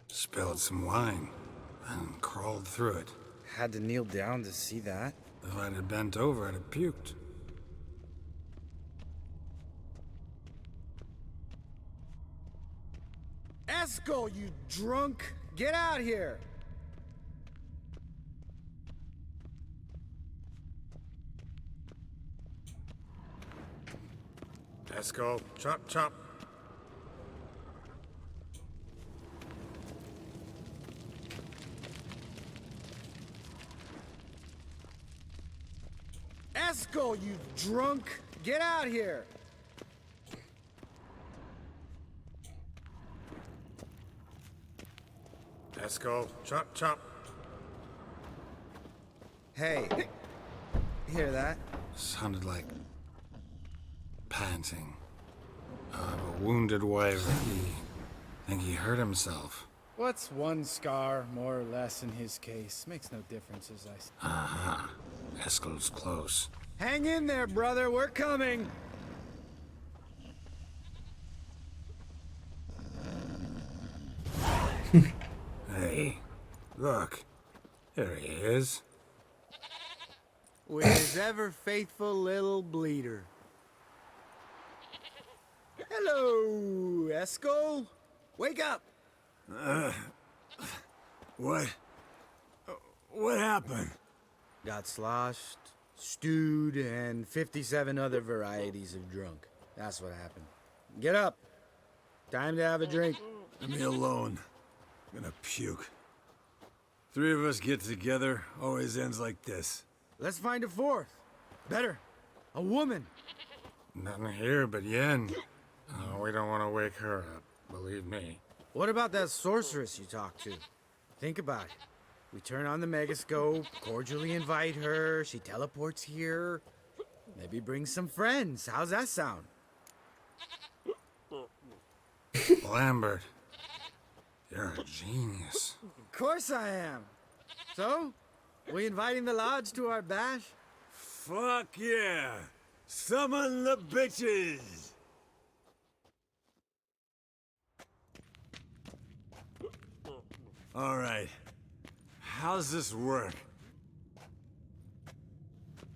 Spilled some wine and crawled through it. Had to kneel down to see that. If I'd have bent over, I'd have puked. Eskel, you drunk! Get out here! Eskel, chop, chop. Eskel, you drunk! Get out here! Eskel, chop, chop. Hey, hear that? Sounded like panting of a wounded wife. Think he hurt himself. What's one scar, more or less, in his case? Makes no difference, as I say. Aha. Eskel's close. Hang in there, brother. We're coming. Hey, look. There he is. With his ever faithful little bleeder. Hello, Eskel. Wake up. What? What happened? Got sloshed, stewed, and 57 other varieties of drunk. That's what happened. Get up. Time to have a drink. Leave me alone. I'm gonna puke. Three of us get together, always ends like this. Let's find a fourth. Better. A woman. Nothing here but Yen. Oh, we don't want to wake her up, believe me. What about that sorceress you talked to? Think about it. We turn on the megascope, cordially invite her, she teleports here. Maybe bring some friends. How's that sound? Lambert, you're a genius. Of course I am. So, we inviting the lodge to our bash? Fuck yeah! Summon the bitches! All right. How's this work?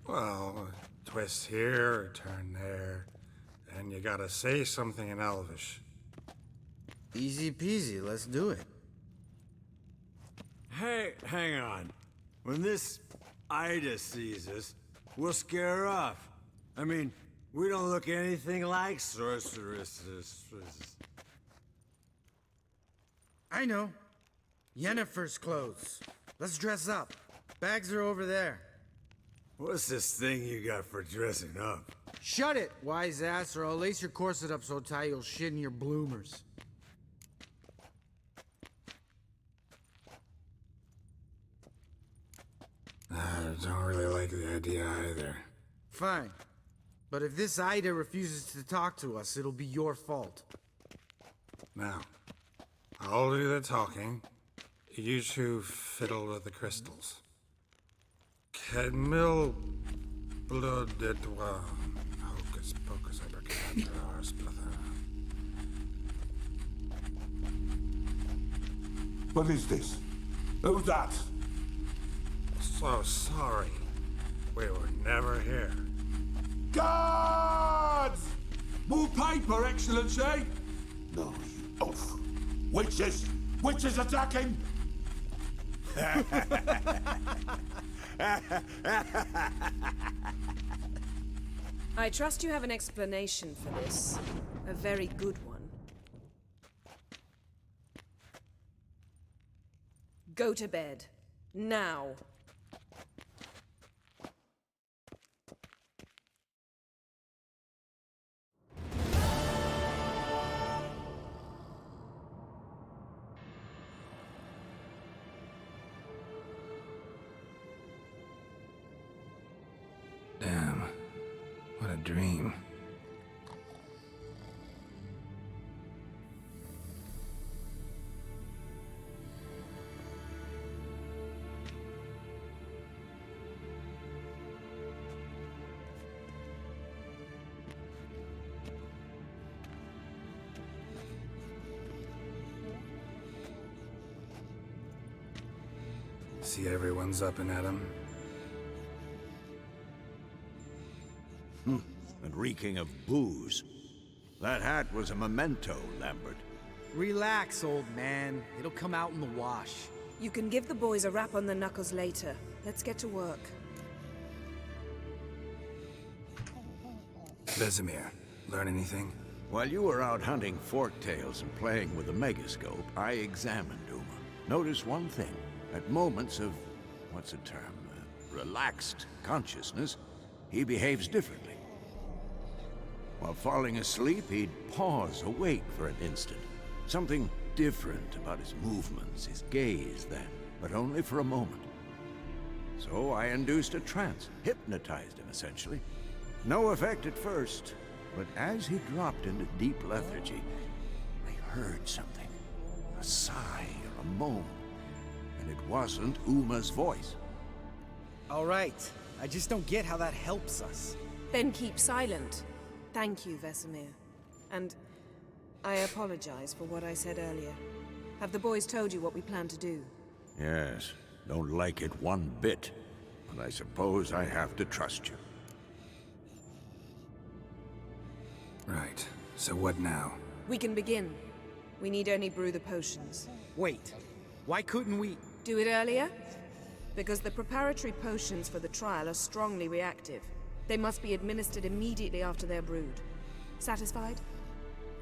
Well, twist here, turn there, and you gotta say something in Elvish. Easy peasy, let's do it. Hey, hang on. When this Ida sees us, we'll scare her off. I mean, we don't look anything like sorceresses. I know. Yennefer's clothes. Let's dress up. Bags are over there. What's this thing you got for dressing up? Shut it, wise ass, or I'll lace your corset up so tight you'll shit in your bloomers. I don't really like the idea either. Fine. But if this Ida refuses to talk to us, it'll be your fault. Now, I'll do the talking. You two fiddle with the crystals. Cadmil blood de toi. Hocus pocus abracadabra splather. What is this? Who's that? So sorry. We were never here. Guards! More paper, Excellency! No, you oaf. Witches! Witches attacking! I trust you have an explanation for this. A very good one. Go to bed. Now. Damn. What a dream. See everyone's up and at 'em. And reeking of booze. That hat was a memento, Lambert. Relax, old man. It'll come out in the wash. You can give the boys a rap on the knuckles later. Let's get to work. Vesemir, learn anything? While you were out hunting forktails and playing with the megascope, I examined Uma. Noticed one thing. At moments of, what's the term, relaxed consciousness, he behaves differently. While falling asleep, he'd pause awake for an instant. Something different about his movements, his gaze then, but only for a moment. So I induced a trance, hypnotized him essentially. No effect at first, but as he dropped into deep lethargy, I heard something. A sigh or a moan. And it wasn't Uma's voice. All right. I just don't get how that helps us. Then keep silent. Thank you, Vesemir. And I apologize for what I said earlier. Have the boys told you what we plan to do? Yes, don't like it one bit. But I suppose I have to trust you. Right. So what now? We can begin. We need only brew the potions. Wait. Why couldn't we... Do it earlier? Because the preparatory potions for the trial are strongly reactive. They must be administered immediately after they're brewed. Satisfied?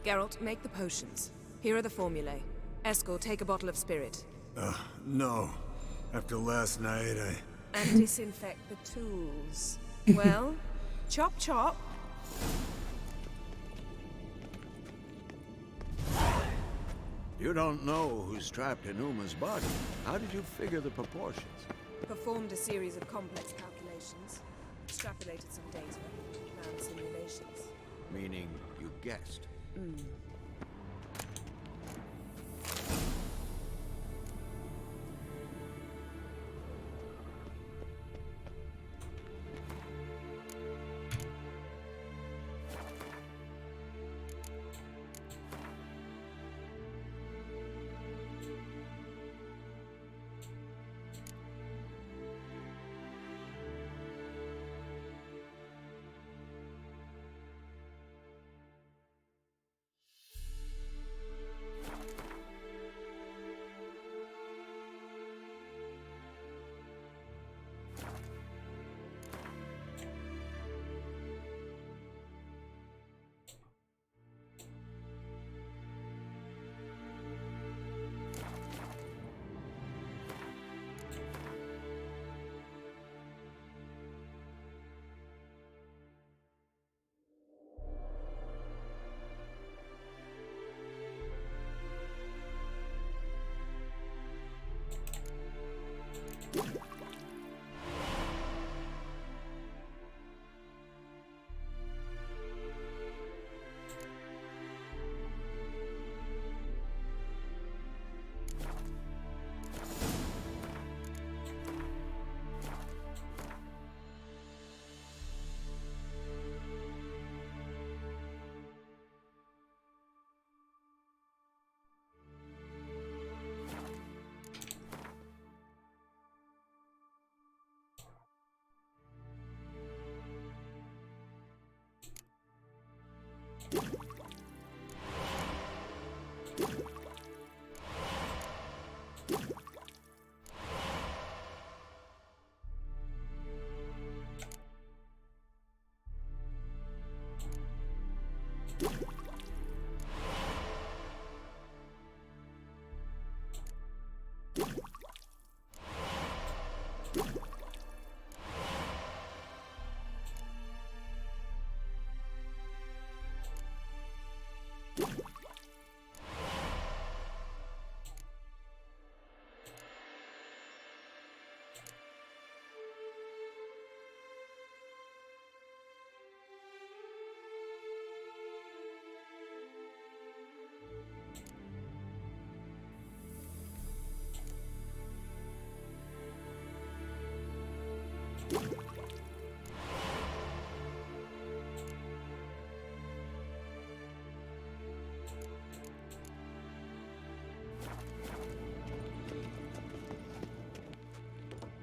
Geralt, make the potions. Here are the formulae. Eskel, take a bottle of spirit. No. After last night, And disinfect the tools. Well, chop chop. You don't know who's trapped in Uma's body. How did you figure the proportions? Performed a series of complex calculations. Extrapolated some data. Ran simulations. Meaning you guessed.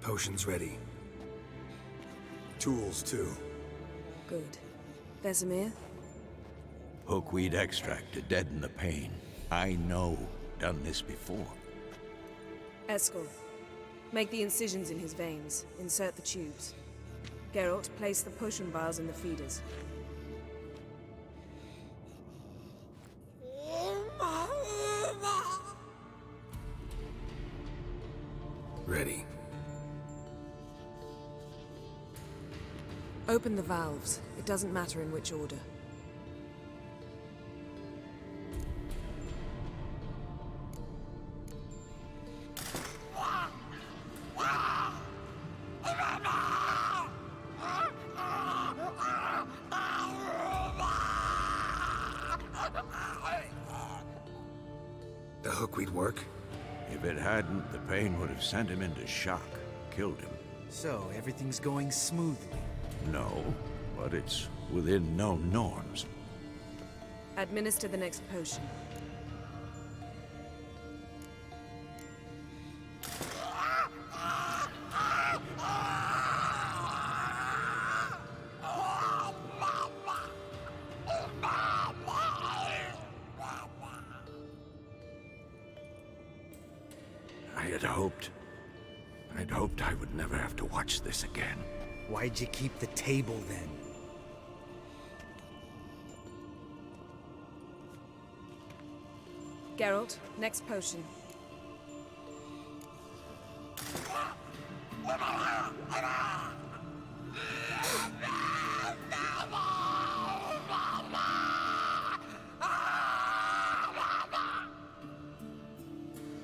Potion's ready. Tools, too. Good. Vesemir? Hookweed extract to deaden the pain. I know. Done this before. Eskel, make the incisions in his veins. Insert the tubes. Geralt, place the potion vials in the feeders. Ready. Open the valves. It doesn't matter in which order. The hookweed work? If it hadn't, the pain would have sent him into shock. Killed him. So, everything's going smoothly. No, but it's within known norms. Administer the next potion. I'd hoped I would never have to watch this again. Why'd you keep the table then? Geralt, next potion.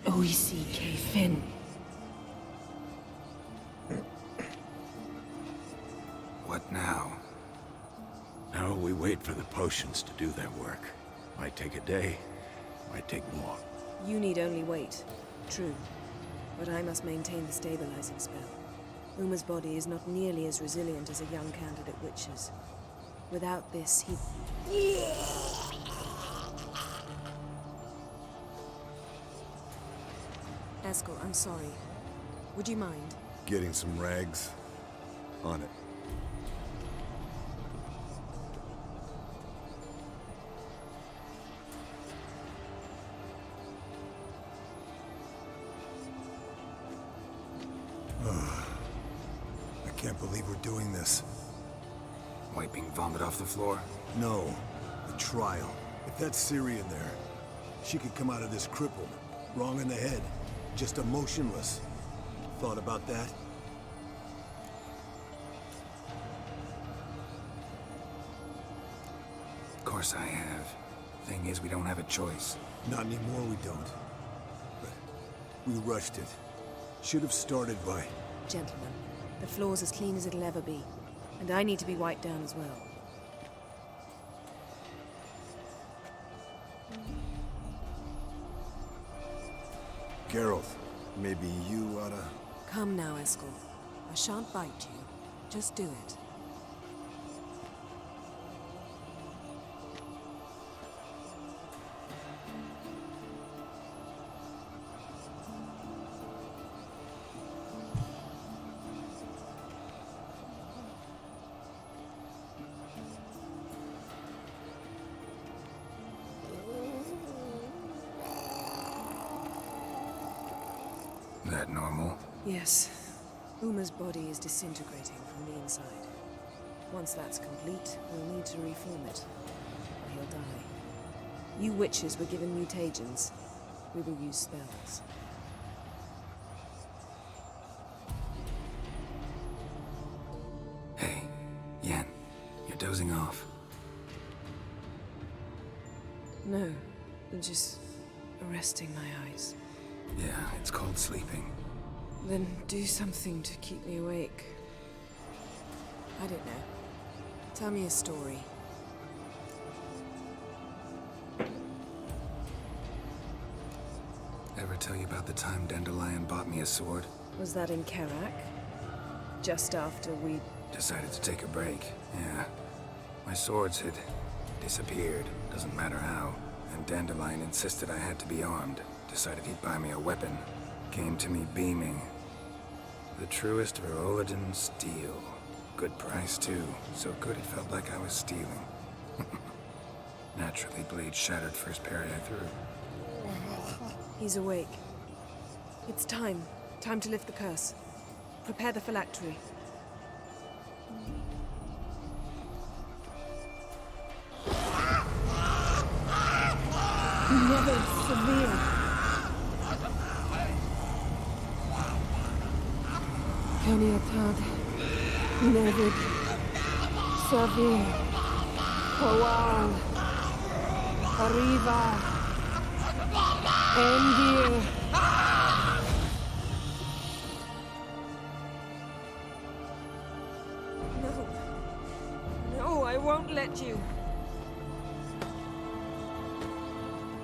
Oisi Kefin. What now? Now we wait for the potions to do their work. Might take a day, might take more. You need only wait. True. But I must maintain the stabilizing spell. Uma's body is not nearly as resilient as a young candidate witch's. Without this, he... Eskel, I'm sorry. Would you mind? Getting some rags. On it. I can't believe we're doing this. Wiping vomit off the floor? No, the trial. If that's Ciri in there, she could come out of this crippled, wrong in the head, just emotionless. Thought about that? Of course I have. Thing is, we don't have a choice. Not anymore, we don't. But we rushed it. Should have started by... Gentlemen, the floor's as clean as it'll ever be. And I need to be wiped down as well. Geralt, maybe you oughta... Come now, Eskel. I shan't bite you. Just do it. That normal? Yes. Uma's body is disintegrating from the inside. Once that's complete, we'll need to reform it. Or he'll die. You witches were given mutagens. We will use spells. Hey, Yen, you're dozing off. No, just resting my eyes. Yeah, it's called sleeping. Then do something to keep me awake. I don't know. Tell me a story. Ever tell you about the time Dandelion bought me a sword? Was that in Karak? Just after we... Decided to take a break, yeah. My swords had disappeared, doesn't matter how. And Dandelion insisted I had to be armed. Decided he'd buy me a weapon. Came to me beaming. The truest Virolidin steel. Good price too. So good it felt like I was stealing. Naturally, blade shattered first parry I threw. He's awake. It's time. Time to lift the curse. Prepare the phylactery. Never severe. Kaniatad. Nevid. Savir. Kowal. Arriva. Endir. No. No, I won't let you.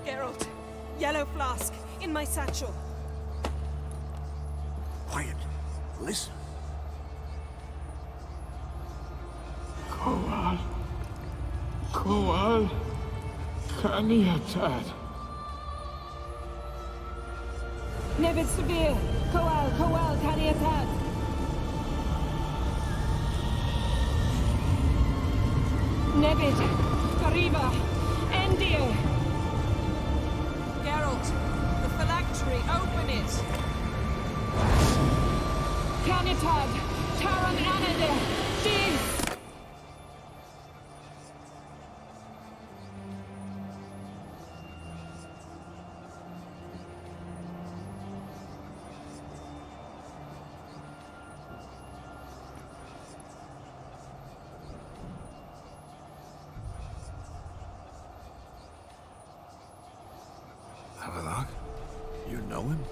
Geralt. Yellow flask. In my satchel. Quiet. Listen. Kowal. Kowal. Kaniatad. Nevid Severe. Kowal, Kaniatad. Nevid. Kariva. Endir. Geralt, the phylactery, open it. Kaniatad. Taran Anadir. Dis. Havelock? You know him?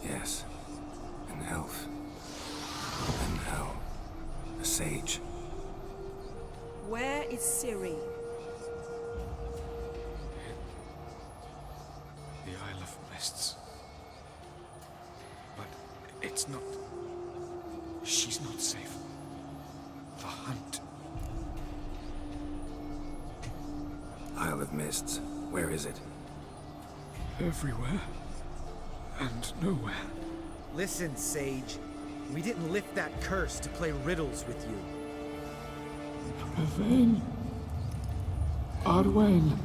Yes. An elf. And hell. A sage. Where is Ciri? The Isle of Mists. But it's not... She's not safe. The hunt. Isle of Mists. Where is it? Everywhere. And nowhere. Listen, Sage. We didn't lift that curse to play riddles with you. Yvain. Arwain.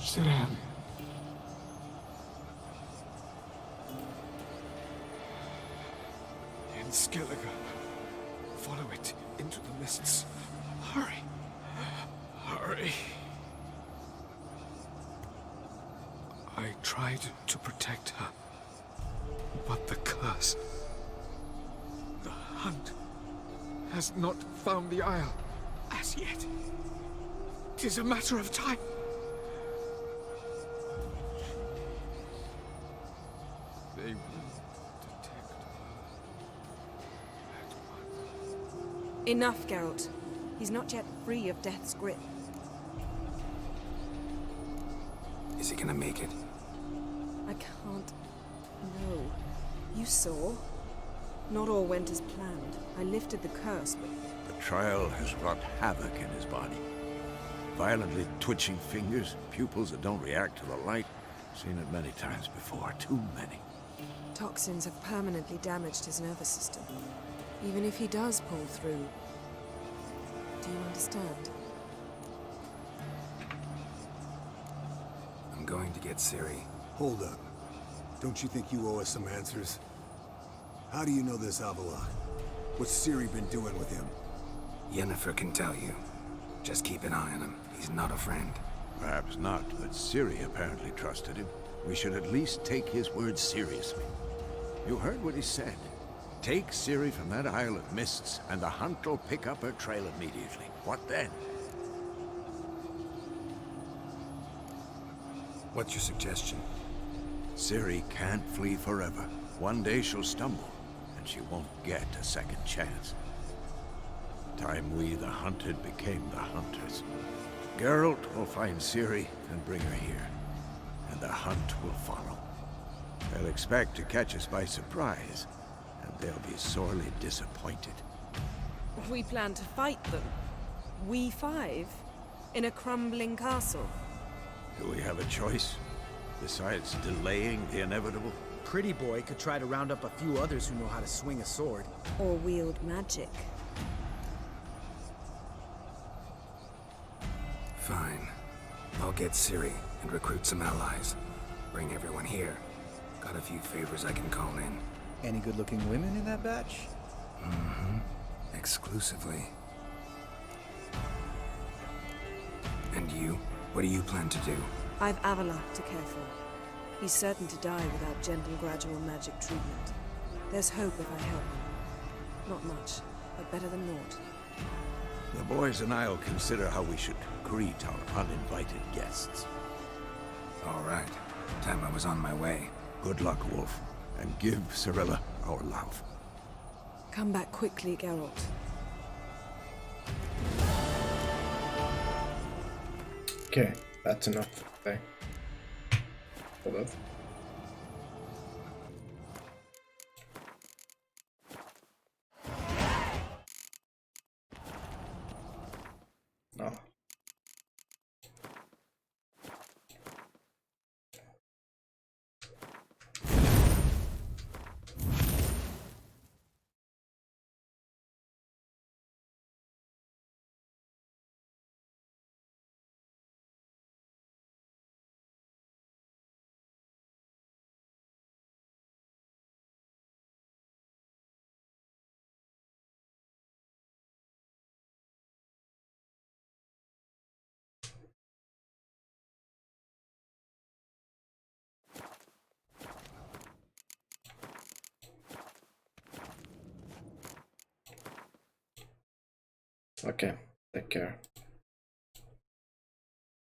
Siran. In Skellige. Follow it into the mists. Hurry. Hurry. I tried to protect her. But the curse... The hunt has not found the Isle as yet. 'Tis a matter of time. They will detect her at once. Enough, Geralt. He's not yet free of death's grip. Is he gonna make it? I can't... No. You saw? Not all went as planned. I lifted the curse, but... The trial has wrought havoc in his body. Violently twitching fingers, pupils that don't react to the light. Seen it many times before, too many. Toxins have permanently damaged his nervous system. Even if he does pull through... Do you understand? I'm going to get Ciri. Hold up. Don't you think you owe us some answers? How do you know this Avila? What's Ciri been doing with him? Yennefer can tell you. Just keep an eye on him. He's not a friend. Perhaps not, but Ciri apparently trusted him. We should at least take his words seriously. You heard what he said. Take Ciri from that Isle of Mists, and the hunt will pick up her trail immediately. What then? What's your suggestion? Ciri can't flee forever. One day she'll stumble, and she won't get a second chance. Time we, the hunted, became the hunters. Geralt will find Ciri and bring her here, and the hunt will follow. They'll expect to catch us by surprise, and they'll be sorely disappointed. We plan to fight them. We five? In a crumbling castle? Do we have a choice? Besides delaying the inevitable? Pretty Boy could try to round up a few others who know how to swing a sword. Or wield magic. Fine. I'll get Ciri and recruit some allies. Bring everyone here. Got a few favors I can call in. Any good-looking women in that batch? Mm-hmm. Exclusively. And you? What do you plan to do? I've Avalok to care for. He's certain to die without gentle, gradual magic treatment. There's hope if I help him. Not much, but better than naught. The boys and I'll consider how we should greet our uninvited guests. All right. Time I was on my way. Good luck, Wolf, and give Cirilla our love. Come back quickly, Geralt. Okay, that's enough. Okay. Hold on. No. Okay, take care.